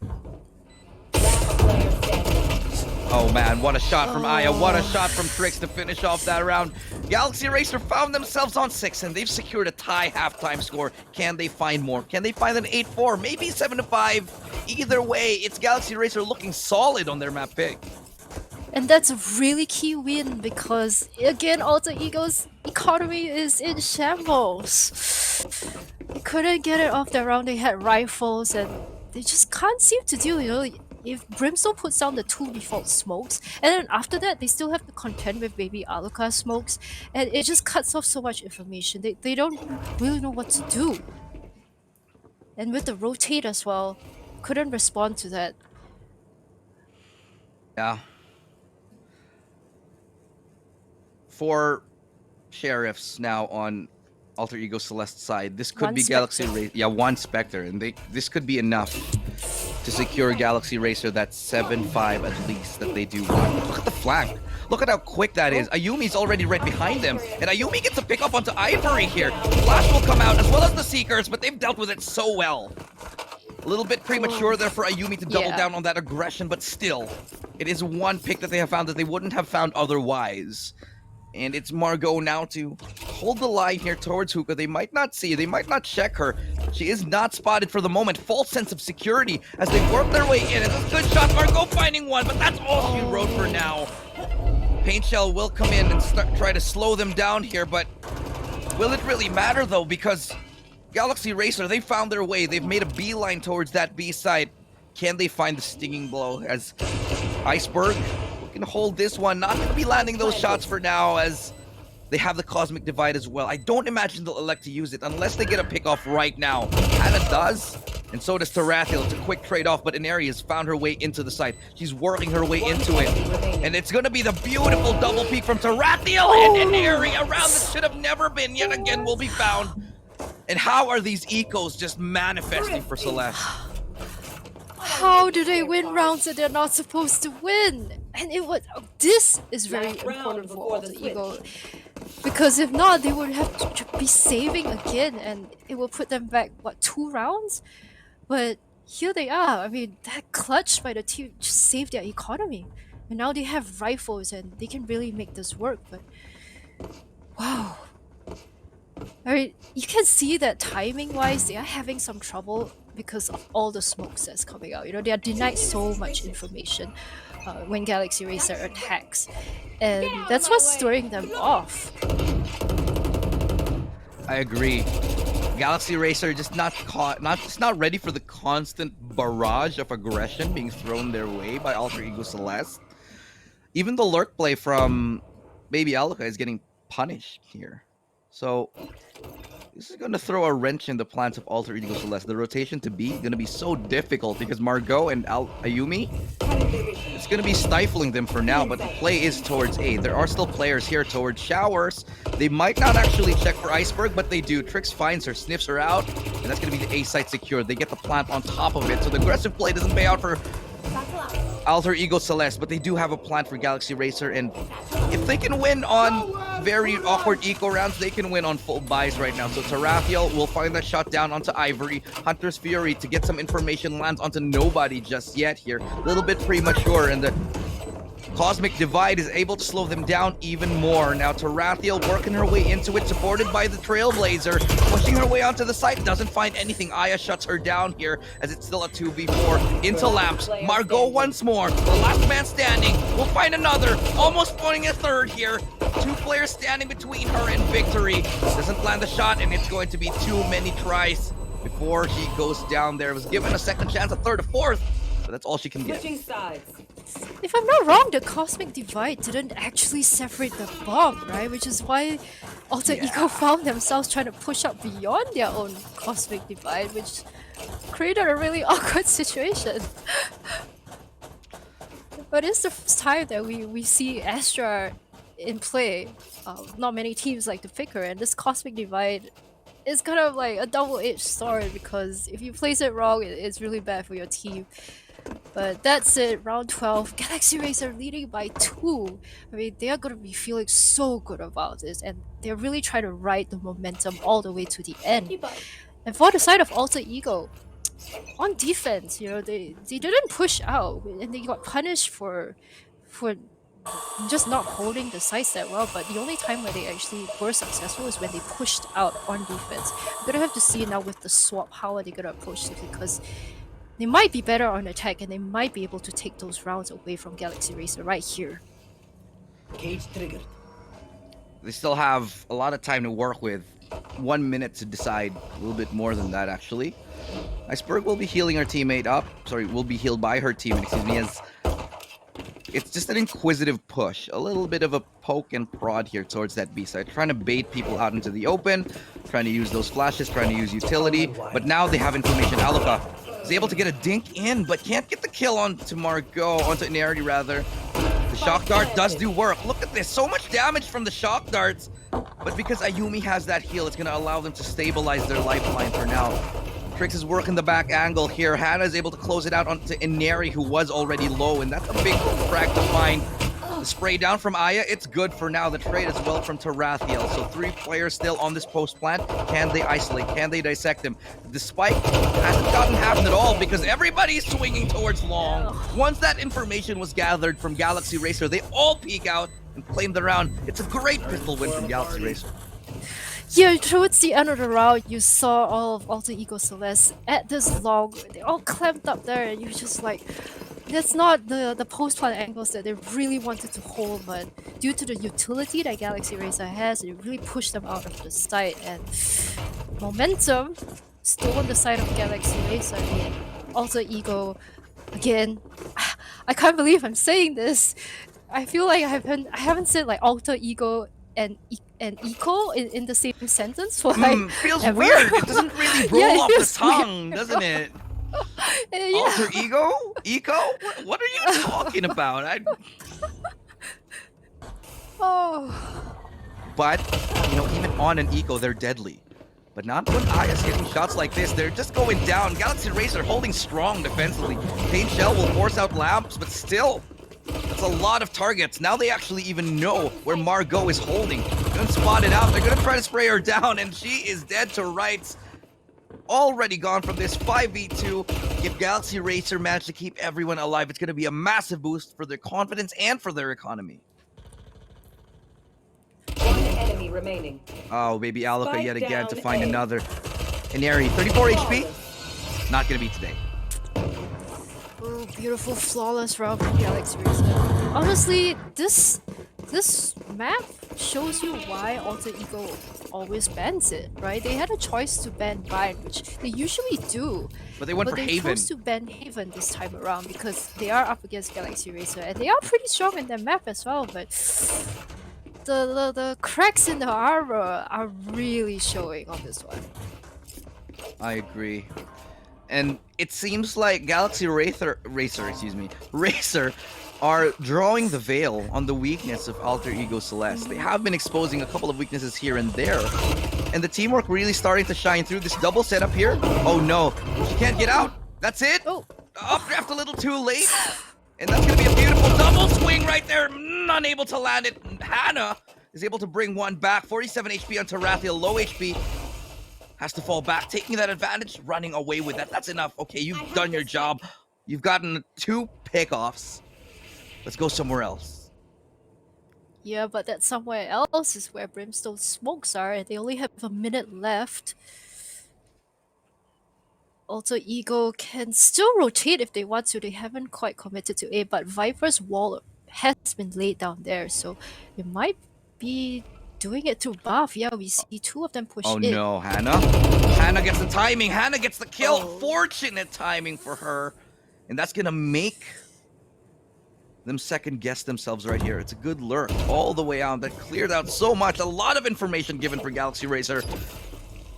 Oh man, what a shot from Aya, what a shot from Trix to finish off that round. Galaxy Racer found themselves on 6, and they've secured a tie halftime score. Can they find more? Can they find an 8-4? Maybe 7-5? Either way, it's Galaxy Racer looking solid on their map pick. And that's a really key win, because again, Alter Ego's economy is in shambles. They couldn't get it off the round. They had rifles, and they just can't seem to do, if Brimstone puts down the 2 default smokes, and then after that they still have to contend with maybe Alucard smokes, and it just cuts off so much information. They don't really know what to do. And with the rotate as well, couldn't respond to that. Yeah. For sheriffs now on Alter Ego Celeste side, this could One be Galaxy Spectre. Racer. Yeah, one Spectre, and this could be enough to secure Galaxy Racer that 7-5 at least that they do want. Look at the flank. Look at how quick that is. Ayumi's already right behind them, and Ayumi gets a pick up onto Ivory here. Flash will come out as well as the Seekers, but they've dealt with it so well. A little bit premature there for Ayumi to double Yeah. down on that aggression, but still, it is one pick that they have found that they wouldn't have found otherwise. And it's Margot now to hold the line here towards Hookah. They might not see, they might not check her. She is not spotted for the moment. False sense of security as they work their way in. It's a good shot. Margot finding one, but that's all she wrote for now. Paint Shell will come in and try to slow them down here, but will it really matter though? Because Galaxy Racer, they found their way. They've made a beeline towards that B side. Can they find the stinging blow as Iceberg can hold this one? Not going to be landing those shots for now as they have the Cosmic Divide as well. I don't imagine they'll elect to use it unless they get a pick off right now. Hannah does, and so does Tarathiel. It's a quick trade-off, but Inari has found her way into the site. She's working her way into it. And it's going to be the beautiful double peek from Tarathiel, and Inari around that should have never been yet again will be found. And how are these ecos just manifesting for Celeste? How do they win rounds that they're not supposed to win? And it was this is very Last round important for before the Alter switch. Ego, because if not, they would have to be saving again, and it will put them back what 2 rounds. But here they are. I mean, that clutch by the team just saved their economy, and now they have rifles and they can really make this work. But wow. I mean, you can see that timing-wise, they are having some trouble because of all the smokes that's coming out. You know, they are denied so much information when Galaxy Racer attacks, and that's what's throwing them off. I agree. Galaxy Racer just not ready for the constant barrage of aggression being thrown their way by Alter Ego Celeste. Even the lurk play from Baby Aluka is getting punished here. So this is going to throw a wrench in the plans of Alter Ego Celeste. The rotation to B is going to be so difficult because Margot and Ayumi, it's going to be stifling them for now, but the play is towards A. There are still players here towards Showers. They might not actually check for Iceberg, but they do. Trix finds her, sniffs her out, and that's going to be the A site secured. They get the plant on top of it, so the aggressive play doesn't pay out for Alter Ego Celeste, but they do have a plan for Galaxy Racer, and if they can win on very awkward eco rounds, they can win on full buys right now. So Tarathiel will find that shot down onto Ivory. Hunter's Fury to get some information lands onto nobody just yet here. A little bit premature, and the Cosmic Divide is able to slow them down even more. Now Tarathiel working her way into it, supported by the Trailblazer, pushing her way onto the site, doesn't find anything. Aya shuts her down here as it's still a 2v4 into Lamps. Margot once more, the last man standing, will find another, almost finding a third here. 2 players standing between her and victory. Doesn't land the shot, and it's going to be too many tries before she goes down there. Was given a second chance, a third, a fourth, but that's all she can get. Switching sides. If I'm not wrong, the Cosmic Divide didn't actually separate the bomb, right? Which is why Alter Ego found themselves trying to push up beyond their own Cosmic Divide, which created a really awkward situation. But it's the first time that we see Astra in play. Not many teams like to pick her, and this Cosmic Divide is kind of like a double-edged sword, because if you place it wrong, it's really bad for your team. But that's it, round 12. Galaxy Racer leading by 2. I mean, they are going to be feeling so good about this, and they're really trying to ride the momentum all the way to the end. And for the side of Alter Ego, on defense, you know, they didn't push out, and they got punished for just not holding the sites that well. But the only time where they actually were successful is when they pushed out on defense. We're gonna have to see now with the swap how are they gonna approach this, because they might be better on attack, and they might be able to take those rounds away from Galaxy Racer right here. Cage triggered. They still have a lot of time to work with. 1 minute to decide, a little bit more than that actually. Iceberg will be healing her teammate up. Sorry, will be healed by her teammate, excuse me, as it's just an inquisitive push. A little bit of a poke and prod here towards that B side. Trying to bait people out into the open. Trying to use those flashes, trying to use utility. But now they have information. Aluka is able to get a dink in, but can't get the kill onto Margot, onto Inarity rather. The shock dart does do work. Look at this, so much damage from the shock darts. But because Ayumi has that heal, it's going to allow them to stabilize their lifeline for now. Trix is working the back angle here. Hannah is able to close it out onto Inari, who was already low, and that's a big frag to find. The spray down from Aya, it's good for now. The trade as well from Tarathiel. So 3 players still on this post plant. Can they isolate? Can they dissect him? The spike hasn't gotten happened at all because everybody's swinging towards long. Once that information was gathered from Galaxy Racer, they all peek out and claim the round. It's a great pistol win from Galaxy Racer. Yeah, towards the end of the round, you saw all of Alter Ego Celeste at this long. They're all clamped up there, and you're just like, that's not the post-plant angles that they really wanted to hold, but due to the utility that Galaxy Racer has, it really pushed them out of the site, and momentum still on the side of Galaxy Racer. I mean, Alter Ego, again, I can't believe I'm saying this. I feel like I haven't said like Alter Ego and eco in the same sentence for like feels ever. weird. It doesn't really roll Yeah, it off the feels tongue, weird. doesn't it? Yeah. Alter ego? Eco? What are you talking about? Oh. But, you know, even on an eco, they're deadly. But not when Aya's hitting shots like this. They're just going down. Galaxy Racer holding strong defensively. Pain Shell will force out lamps, but still, that's a lot of targets. Now they actually even know where Margot is holding. Gonna spot it out. They're gonna try to spray her down, and she is dead to rights. Already gone from this 5v2. If Galaxy Racer manage to keep everyone alive, it's gonna be a massive boost for their confidence and for their economy. One enemy remaining. Oh, baby Aluka Spike yet again to down find A. another. Inari, 34 HP. Not gonna be today. Oh, beautiful, flawless round from Galaxy Racer. Honestly, this map shows you why Alter Ego always bans it, right? They had a choice to ban Bind, which they usually do. But they went But for they Haven. chose to ban Haven this time around because they are up against Galaxy Racer and they are pretty strong in their map as well, but the cracks in the armor are really showing on this one. I agree. And it seems like Galaxy Racer are drawing the veil on the weakness of Alter Ego Celeste. They have been exposing a couple of weaknesses here and there. And the teamwork really starting to shine through. This double setup here. Oh no, she can't get out. That's it. Oh. Updraft a little too late. And that's going to be a beautiful double swing right there. Unable to land it. Hannah is able to bring one back. 47 HP on Tarathiel, low HP. Has to fall back, taking that advantage, running away with that. That's enough. Okay, you've done your job. You've gotten 2 pickoffs. Let's go somewhere else. Yeah, but that somewhere else is where Brimstone's smokes are, and they only have a minute left. Alter Ego can still rotate if they want to. They haven't quite committed to A, but Viper's wall has been laid down there, so it might be doing it to buff. Yeah, we see 2 of them push Oh in. no, Hannah. Hannah gets the timing. Hannah gets the kill. Oh. Fortunate timing for her. And that's going to make them second guess themselves right here. It's a good lurk all the way out. That cleared out so much. A lot of information given for Galaxy Racer.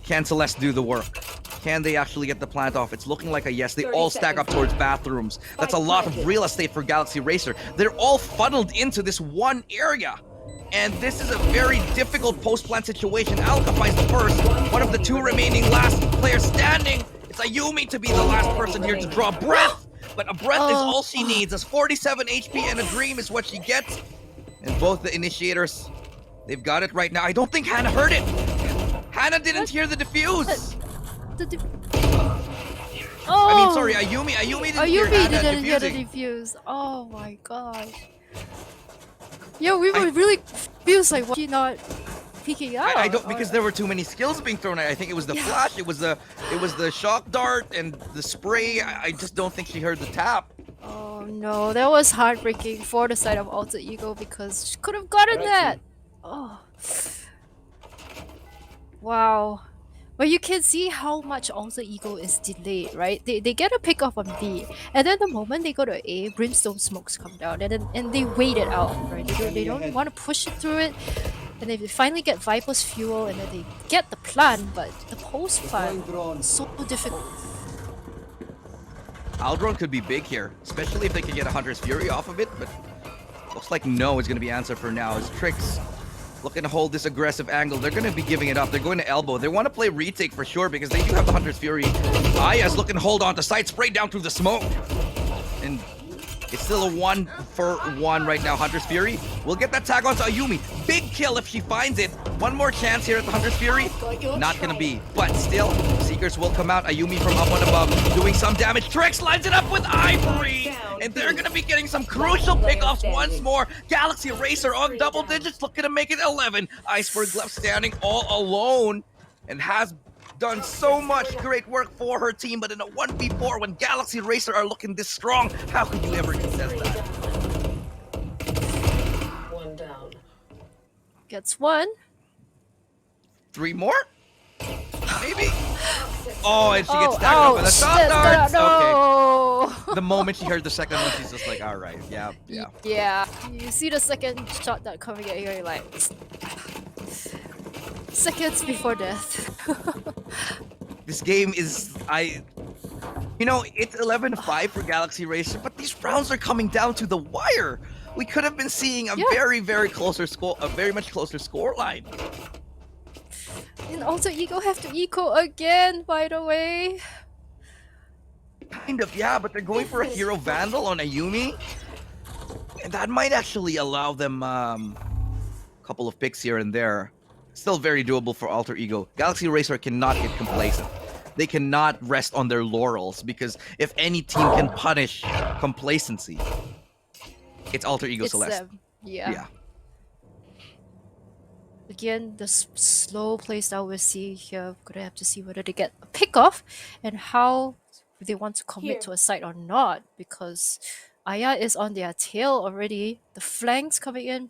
Can Celeste do the work? Can they actually get the plant off? It's looking like a yes. They 30 all stack up seconds. towards bathrooms. That's a lot of real estate for Galaxy Racer. They're all funneled into this one area. And this is a very difficult post-plant situation. Alka finds the first. One of the 2 remaining last players standing. It's Ayumi to be the last person here to draw breath. But a breath is all she needs, as 47 HP and a dream is what she gets. And both the initiators, they've got it right now. I don't think Hannah heard it. Hannah didn't hear the defuse. Oh! I mean, sorry, Ayumi didn't hear Ayumi Hannah didn't hear the defusing. defuse. Oh my gosh. Yeah, we were really confused, like, why is she not peeking out? I don't, because there were too many skills being thrown at. I think it was the flash, it was the shock dart and the spray. I just don't think she heard the tap. Oh no, that was heartbreaking for the side of Alter Ego because she could have gotten that. Oh. Wow. But you can see how much Alter Ego is delayed, right? They get a pick off on B, and then the moment they go to A, Brimstone smokes come down, and they wait it out, right? They don't want to push it through it, and they finally get Viper's fuel, and then they get the plan, but the post plan is so difficult. Aldron could be big here, especially if they can get a Hunter's Fury off of it, but looks like no is going to be answer for now. As Tricks looking to hold this aggressive angle, they're going to be giving it up. They're going to elbow. They want to play retake for sure because they do have the Hunter's Fury. Aya's looking to hold on to side, spray down through the smoke. And it's still a 1-for-1 right now. Hunter's Fury will get that tag onto Ayumi. Big kill if she finds it. One more chance here at the Hunter's Fury. Not gonna be, but still, Seekers will come out. Ayumi from up and above, doing some damage. Trix lines it up with Ivory, and they're gonna be getting some crucial pickoffs once more. Galaxy Racer on double digits, looking to make it 11. Iceberg left standing all alone, and has done so much great work for her team, but in a 1v4 when Galaxy Racer are looking this strong, how could you ever contest that? One down. Gets one. 3 more? Maybe? Oh, and she gets tagged up with a ouch, shot that's darts! no. Okay. The moment she heard the second one, she's just like, alright, yeah. Yeah, you see the second shot that coming at you, you're like, seconds before death. This game is, you know, it's 11-5 for Galaxy Racer, but these rounds are coming down to the wire. We could have been seeing a very, very closer score, a very much closer score line. And Alter Ego have to eco again, by the way. Kind of, yeah, but they're going for a Hero Vandal on Ayumi. And that might actually allow them a couple of picks here and there. Still very doable for Alter Ego. Galaxy Racer cannot get complacent. They cannot rest on their laurels, because if any team can punish complacency, it's Alter Ego It's Celeste. them. Yeah. Again, the slow playstyle we're seeing here. Gonna have to see whether they get a pick off and how they want to commit to a site or not, because Aya is on their tail already. The flanks coming in.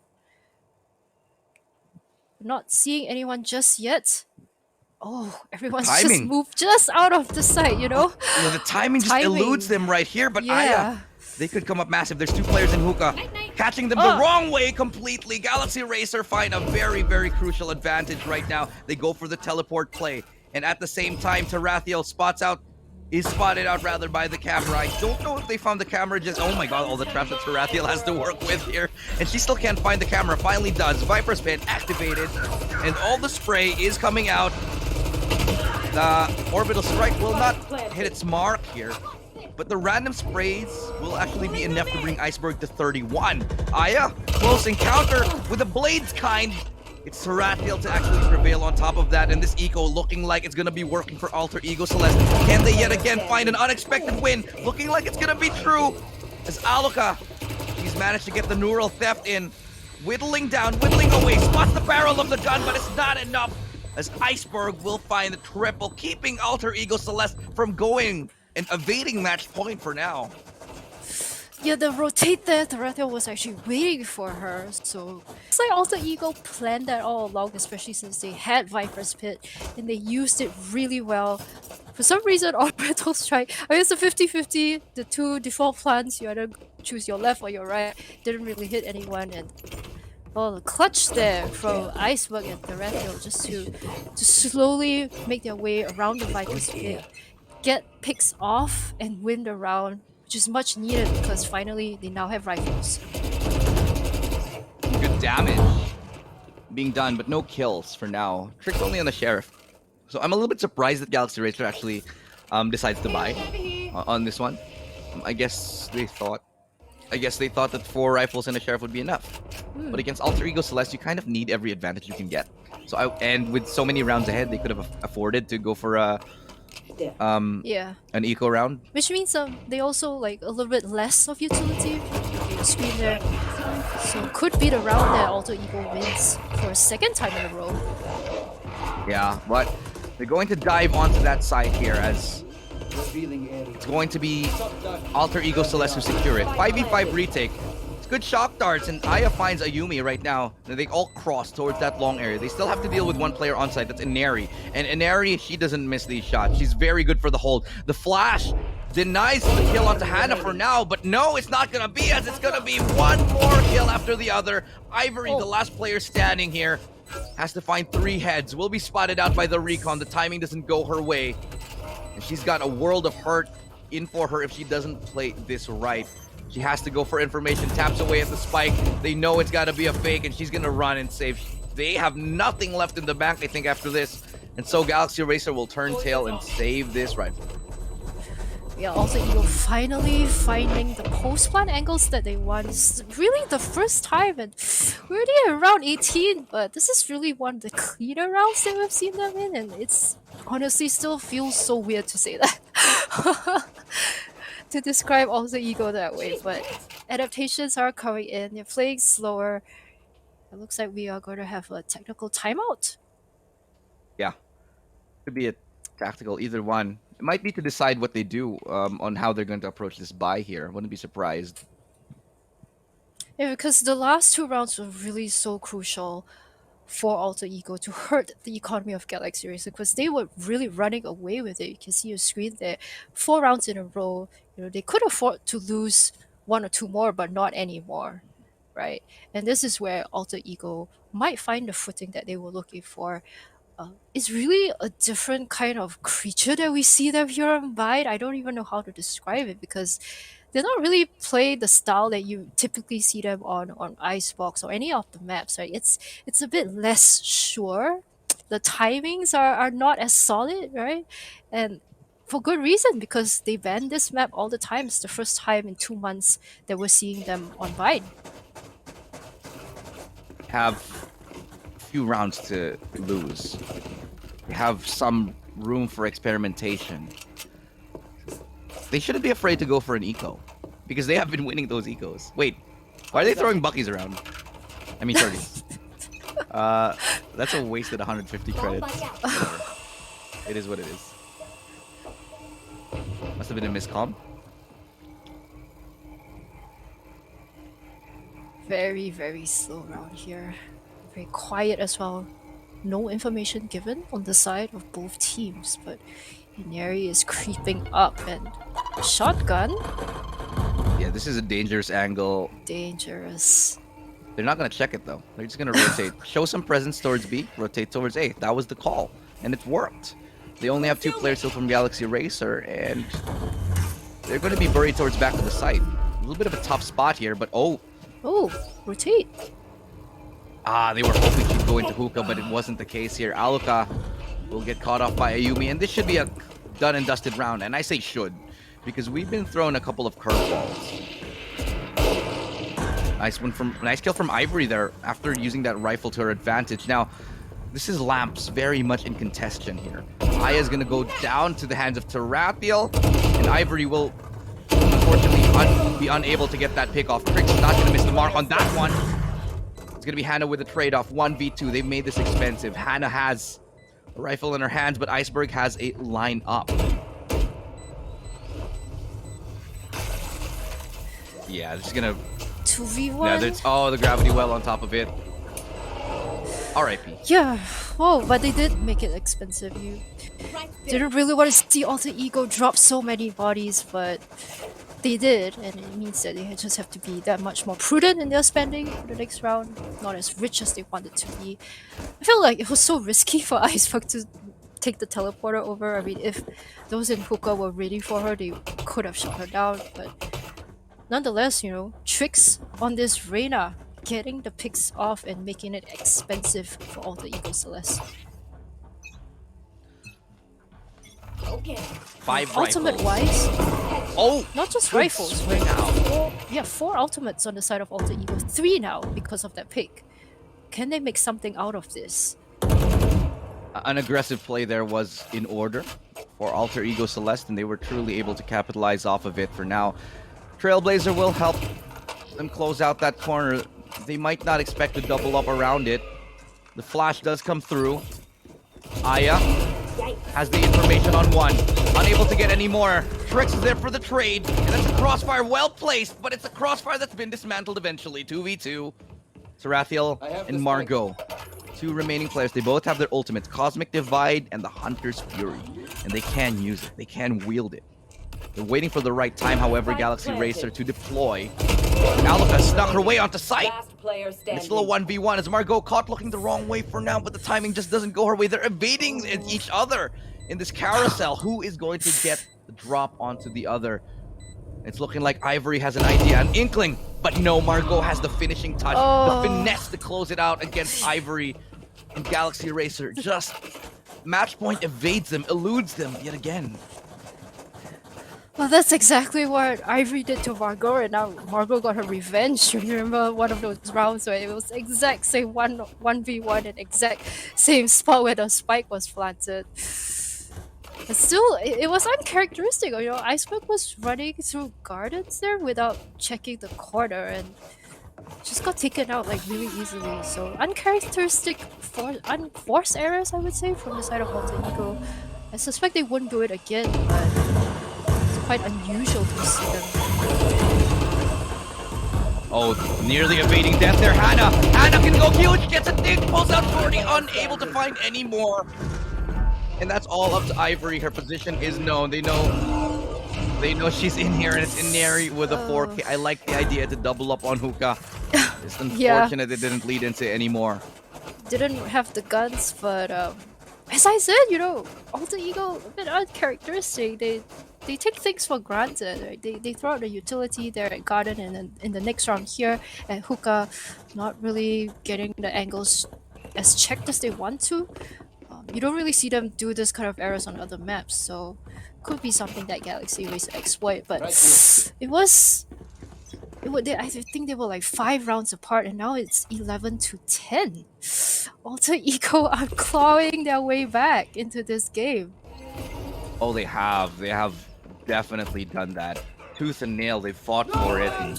Not seeing anyone just yet. Oh, everyone's just Timing. moved just out of the sight, you know? Yeah, the timing just Timing. eludes them right here, but Yeah. Aya, they could come up massive. There's 2 players in hookah, catching them the wrong way completely. Galaxy Racer find a very, very crucial advantage right now. They go for the teleport play, and at the same time, Tarathiel is spotted out rather by the camera. I don't know if they found the camera just, oh my god, all the traps that Tarathiel has to work with here. And she still can't find the camera, finally does. Viper's Pit activated, and all the spray is coming out. The Orbital Strike will not hit its mark here, but the random sprays will actually be enough to bring Iceberg to 31. Aya, close encounter with the Blades kind. It's Tarathiel to actually prevail on top of that, and this eco looking like it's gonna be working for Alter Ego Celeste. Can they yet again find an unexpected win? Looking like it's gonna be true, as Aluka, she's managed to get the neural theft in. Whittling down, whittling away, spots the barrel of the gun, but it's not enough, as Iceberg will find the triple, keeping Alter Ego Celeste from going and evading match point for now. Yeah, the rotate there, Tarathiel was actually waiting for her, so it's like Alter Ego planned that all along, especially since they had Viper's Pit and they used it really well. For some reason, Orbital Strike, I mean, it's a 50-50, the 2 default plans, you either choose your left or your right, didn't really hit anyone, and well, the clutch there from Iceberg and Tarathiel just to slowly make their way around the Viper's Pit, get picks off and win the round, which is much needed because finally they now have rifles. Good damage being done, but no kills for now. Trick's only on the Sheriff. So I'm a little bit surprised that Galaxy Racer actually decides to buy on this one. I guess they thought that 4 rifles and a Sheriff would be enough. But against Alter Ego Celeste, you kind of need every advantage you can get. So and with so many rounds ahead, they could have afforded to go for an eco round. Which means they also like a little bit less of utility. Okay, screen there. So could be the round that Alter Ego wins for a second time in a row. Yeah, but they're going to dive onto that side here as it's going to be Alter Ego Celeste who secure it. 5v5 retake. It's good shock darts, and Aya finds Ayumi right now. They all cross towards that long area. They still have to deal with one player on site. That's Inari. And Inari, she doesn't miss these shots. She's very good for the hold. The flash denies the kill onto Hannah for now, but no, it's not gonna be, as it's gonna be one more kill after the other. Ivory, the last player standing here, has to find 3 heads. Will be spotted out by the recon. The timing doesn't go her way. And she's got a world of hurt in for her if she doesn't play this right. She has to go for information, taps away at the spike. They know it's got to be a fake, and she's going to run and save. They have nothing left in the bank, I think, after this. And so Galaxy Racer will turn tail and save this rifle. Yeah, also Eagle finally finding the post-plant angles that they want. It's really the first time, and we're already at round 18, but this is really one of the cleaner rounds that we've seen them in, and it's honestly still feels so weird to say that. To describe also Ego that way, but adaptations are coming in. They're playing slower. It looks like we are going to have a technical timeout. Yeah. Could be a tactical, either one. It might be to decide what they do on how they're going to approach this buy here. Wouldn't be surprised. Yeah, because the last 2 rounds were really so crucial for Alter Ego to hurt the economy of Galaxy Racer, because they were really running away with it. You can see your screen there. 4 rounds in a row. They could afford to lose 1 or 2 more, but not anymore, right? And this is where Alter Ego might find the footing that they were looking for. It's really a different kind of creature that we see them here on Bide. I don't even know how to describe it, because they're not really playing the style that you typically see them on Icebox or any of the maps, right? It's a bit less sure. The timings are not as solid, right? And for good reason, because they ban this map all the time. It's the first time in 2 months that we're seeing them on Bide. Have few rounds to lose. They have some room for experimentation. They shouldn't be afraid to go for an eco, because they have been winning those ecos. Wait, why are they throwing Buckies around? I mean 30s. That's a wasted 150 credits. Whatever. It is what it is. Must have been a miscomm. Very, very slow round here. Very quiet as well. No information given on the side of both teams, but Inari is creeping up, and shotgun. Yeah, this is a dangerous angle. Dangerous. They're not gonna check it though. They're just gonna rotate. Show some presence towards B, rotate towards A. That was the call, and it worked. They only have 2 players still from Galaxy Racer, and they're gonna be buried towards back of the site. A little bit of a tough spot here, but oh, rotate. they were hoping she'd go into hookah, but it wasn't the case here. Aluka will get caught off by Ayumi, and this should be a done and dusted round. And I say should, because we've been thrown a couple of curveballs. Nice kill from Ivory there after using that rifle to her advantage. Now, this is Lamps very much in contention here. Aya's gonna go down to the hands of Tarathiel, and Ivory will unfortunately be unable to get that pick off. Crick's not gonna miss the mark on that one. It's gonna be Hannah with a trade-off, 1v2. They've made this expensive. Hannah has a rifle in her hands, but Iceberg has a line up. Yeah, this is gonna... 2v1. Yeah, there's... Oh, the gravity well on top of it. R.I.P. Yeah, whoa, but they did make it expensive. You didn't really want to see Alter Ego drop so many bodies, but they did, and it means that they just have to be that much more prudent in their spending for the next round, not as rich as they wanted to be. I feel like it was so risky for Iceberg to take the teleporter over. I mean, if those in hookah were ready for her, they could have shot her down, but nonetheless, tricks on this Reyna, getting the picks off and making it expensive for all the Ego Celeste. Okay. 5 Ultimate rifles. wise, Oh! not just Good rifles, swing but now. 4 ultimates on the side of Alter Ego, 3 now because of that pick. Can they make something out of this? An aggressive play there was in order for Alter Ego Celeste, and they were truly able to capitalize off of it for now. Trailblazer will help them close out that corner. They might not expect to double up around it. The flash does come through. Aya has the information on one. Unable to get any more. Trix is there for the trade. And that's a crossfire well placed, but it's a crossfire that's been dismantled eventually. 2v2. Sarathiel and Margot. Two remaining players. They both have their ultimates. Cosmic Divide and the Hunter's Fury. And they can use it. They can wield it. They're waiting for the right time, however, Galaxy Racer to deploy. Alaka snuck her way onto site. It's still a 1v1 as Margot caught looking the wrong way for now, but the timing just doesn't go her way. They're evading each other in this carousel. Who is going to get the drop onto the other? It's looking like Ivory has an idea, an inkling, but no, Margot has the finishing touch, the finesse to close it out against Ivory. And Galaxy Racer just match point evades them, eludes them yet again. Well, that's exactly what Ivory did to Margot, and now Margot got her revenge. You remember one of those rounds where it was exact same 1v1 and exact same spot where the spike was planted. But still, it was uncharacteristic. You know, Iceberg was running through gardens there without checking the corner and just got taken out like really easily. So uncharacteristic, unforced errors, I would say, from the side of Alter Ego. I suspect they wouldn't do it again, but quite unusual to see them. Oh, nearly evading death there, Hannah! Hannah can go huge, gets a dig, pulls out Jordy, unable to find any more. And that's all up to Ivory. Her position is known. They know she's in here, and it's Inari with a 4K. I like the idea to double up on Hookah. It's unfortunate it didn't lead into any more. Didn't have the guns, but as I said, you know, Alter Ego a bit uncharacteristic. They take things for granted, right? They throw out the utility there at Garden, and then in the next round here at Hookah, not really getting the angles as checked as they want to. You don't really see them do this kind of errors on other maps, so could be something that Galaxy Racer exploit. But I think they were like 5 rounds apart, and now it's 11-10. Alter Ego are clawing their way back into this game. Oh, they have. They have definitely done that. Tooth and nail, they fought for it. And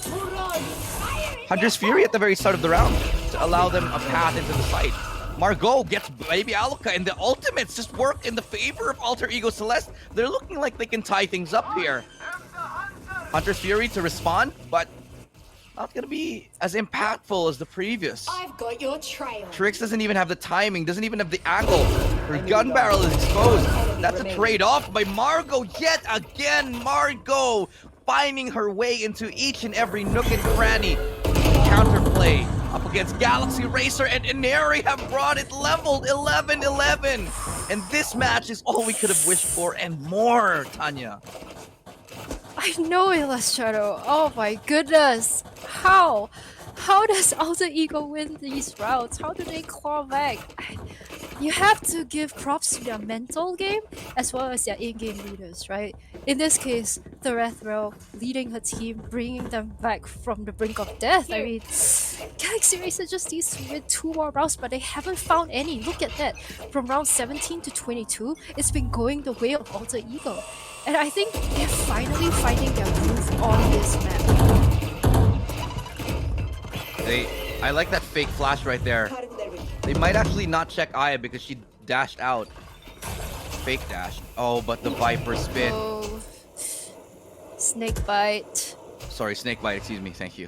Hunter's Fury at the very start of the round to allow them a path into the fight. Margot gets Baby Alaka, and the ultimates just work in the favor of Alter Ego Celeste. They're looking like they can tie things up here. Hunter's Fury to respond, but not gonna be as impactful as the previous. I've got your trail. Trix doesn't even have the timing, doesn't even have the angle. Her gun barrel is exposed. That's a trade-off by Margot yet again. Margot finding her way into each and every nook and cranny. Counterplay up against Galaxy Racer, and Inari have brought it leveled 11-11. And this match is all we could have wished for and more, Tanya. I know, Illustrato. Oh my goodness. How? How does Alter Ego win these rounds? How do they claw back? You have to give props to their mental game as well as their in-game leaders, right? In this case, Therethro leading her team, bringing them back from the brink of death. I mean, Galaxy Racer just needs to win 2 more rounds, but they haven't found any. Look at that. From round 17 to 22, it's been going the way of Alter Ego. And I think they're finally finding their groove on this map. I like that fake flash right there. They might actually not check Aya because she dashed out. Fake dash. Oh, but the Viper spin. Oh, snake bite. Sorry, snake bite, excuse me, thank you.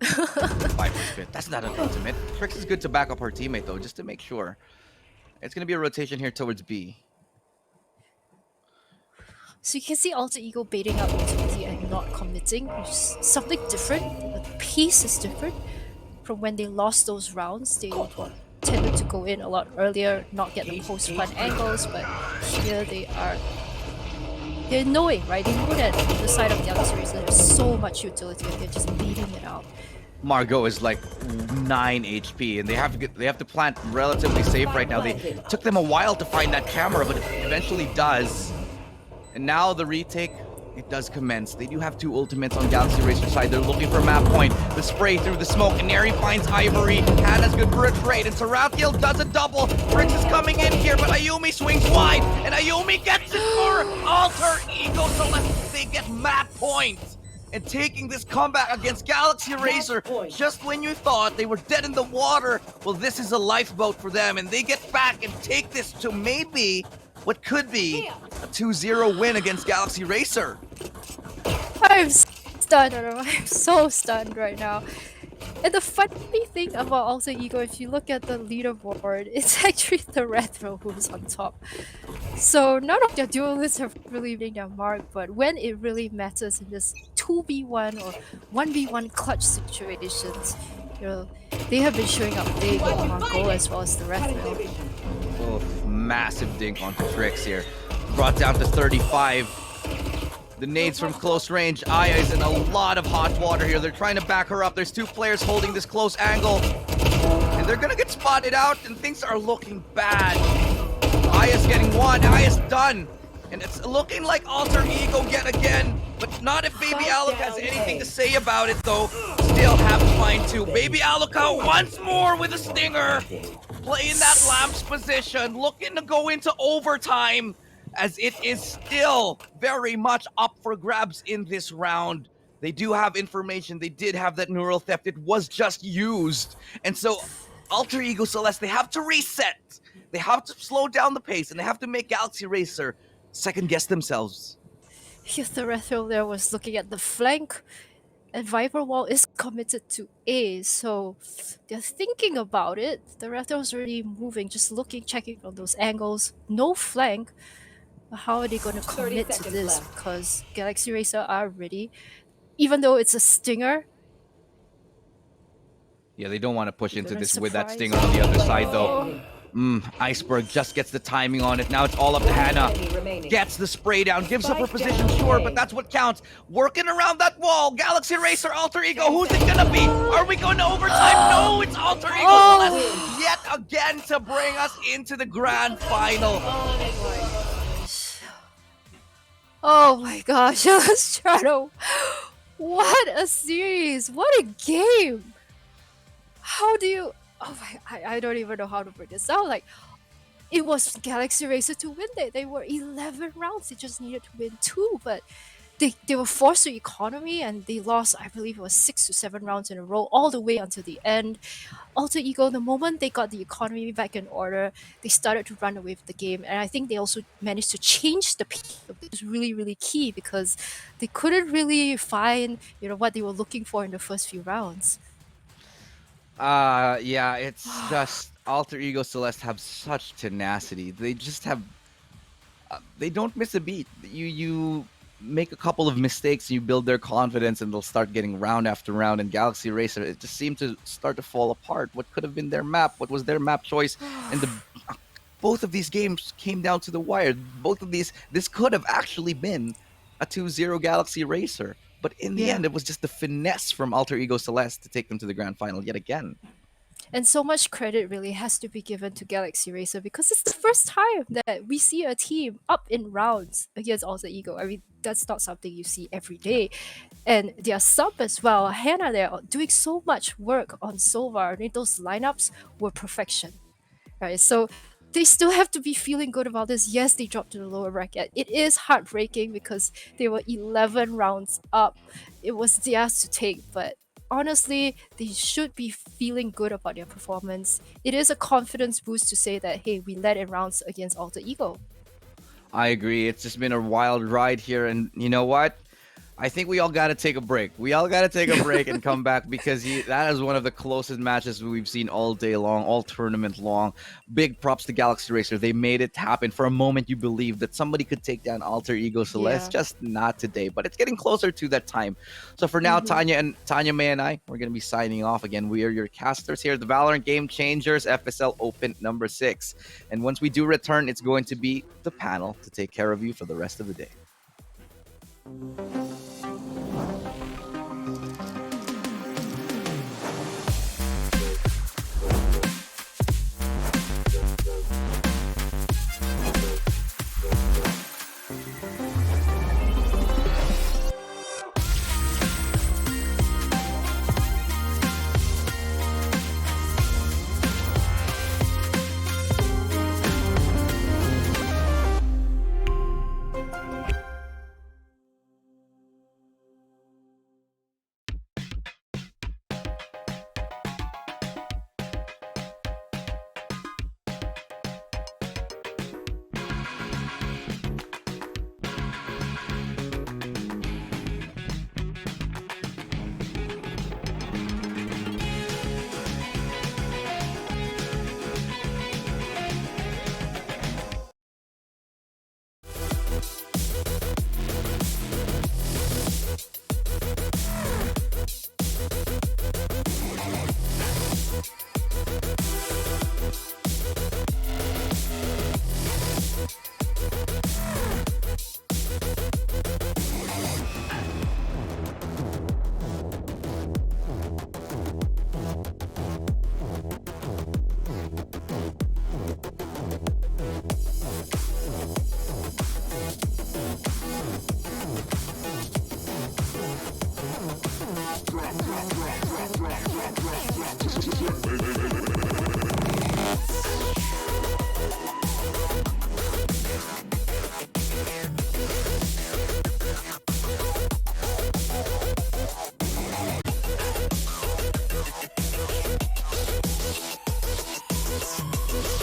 Viper spin. That's not an ultimate. Trix is good to back up her teammate though, just to make sure. It's gonna be a rotation here towards B. So you can see Alter Ego baiting out utility and not committing, which is something different. The pace is different from when they lost those rounds. They tended to go in a lot earlier, not get the post-plant angles, but here they're knowing, right? They know that on the side of Galaxy Racer there's so much utility and they're just beating it out. Margot is like 9 HP, and they have to plant relatively safe right now. They took them a while to find that camera, but it eventually does. And now the retake, it does commence. They do have 2 ultimates on Galaxy Racer side. They're looking for a map point. The spray through the smoke, and Neri finds Ivory. Hannah's good for a trade, and Sarathiel does a double. Trix is coming in here, but Ayumi swings wide, and Ayumi gets it for Alter Ego Celeste. They get map points. And taking this comeback against Galaxy Racer, just when you thought they were dead in the water, well, this is a lifeboat for them, and they get back and take this to maybe what could be a 2-0 win against Galaxy Racer. I'm stunned. I'm so stunned right now. And the funny thing about Alter Ego, if you look at the leaderboard, it's actually the Retro who's on top. So none of their duelists have really made their mark, but when it really matters in this 2v1 or 1v1 clutch situations, they have been showing up big in Mongol as well as the Retro. Oh, massive dink onto Trix here. Brought down to 35. The nades from close range. Aya is in a lot of hot water here. They're trying to back her up. There's two players holding this close angle. And they're gonna get spotted out, and things are looking bad. Aya's getting one. Aya's done. And it's looking like Alter Ego yet again. But not if Baby Alec has anything to say about it, though. Still have to find two. Baby Aluka once more with a stinger. Playing that Lamps position. Looking to go into overtime, as it is still very much up for grabs in this round. They do have information. They did have that neural theft. It was just used. And so Alter Ego Celeste, they have to reset. They have to slow down the pace, and they have to make Galaxy Racer second guess themselves. If the Retro there was looking at the flank, and Viper Wall is committed to A, so they're thinking about it. The Retro's already moving, just looking, checking on those angles. No flank. How are they going to commit to this? left. Because Galaxy Racer are ready. Even though it's a stinger. Yeah, they don't want to push into Gonna this with that surprise stinger on the other them. side, though. Iceberg just gets the timing on it. Now it's all up to Hannah. Gets the spray down, gives up her position, sure, but that's what counts. Working around that wall. Galaxy Racer, Alter Ego, who's it gonna be? Are we going to overtime? No, it's Alter Ego Celeste yet again to bring us into the grand final. Oh my gosh, Shadow. What a series. What a game. How do you... Oh my... I don't even know how to break this down. Like, it was Galaxy Racer to win it. They were 11 rounds. They just needed to win 2, but they were forced to economy, and they lost, I believe it was 6 to 7 rounds in a row, all the way until the end. Alter Ego, the moment they got the economy back in order, they started to run away with the game, and I think they also managed to change the pace. It was really, really key, because they couldn't really find, what they were looking for in the first few rounds. Yeah, it's just Alter Ego Celeste have such tenacity. They just have... they don't miss a beat. You make a couple of mistakes, and you build their confidence, and they'll start getting round after round. And Galaxy Racer, it just seemed to start to fall apart. What could have been their map? What was their map choice? And both of these games came down to the wire. Both of this could have actually been a 2-0 Galaxy Racer. But in the end, it was just the finesse from Alter Ego Celeste to take them to the grand final yet again. And so much credit really has to be given to Galaxy Racer, because it's the first time that we see a team up in rounds against Alter Ego. I mean, that's not something you see every day. And their sub as well, Hannah, they're doing so much work on Silvar. I mean, those lineups were perfection, right? So they still have to be feeling good about this. Yes, they dropped to the lower bracket. It is heartbreaking because they were 11 rounds up. It was theirs to take, but honestly, they should be feeling good about their performance. It is a confidence boost to say that, hey, we led in rounds against Alter Ego. I agree. It's just been a wild ride here, and you know what? I think we all got to take a break. We all got to take a break and come back, because that is one of the closest matches we've seen all day long, all tournament long. Big props to Galaxy Racer. They made it happen. For a moment, you believed that somebody could take down Alter Ego Celeste. Yeah. Just not today, but it's getting closer to that time. So for now, Tanya May and I, we're going to be signing off again. We are your casters here, the Valorant Game Changers, FSL Open number 6. And once we do return, it's going to be the panel to take care of you for the rest of the day.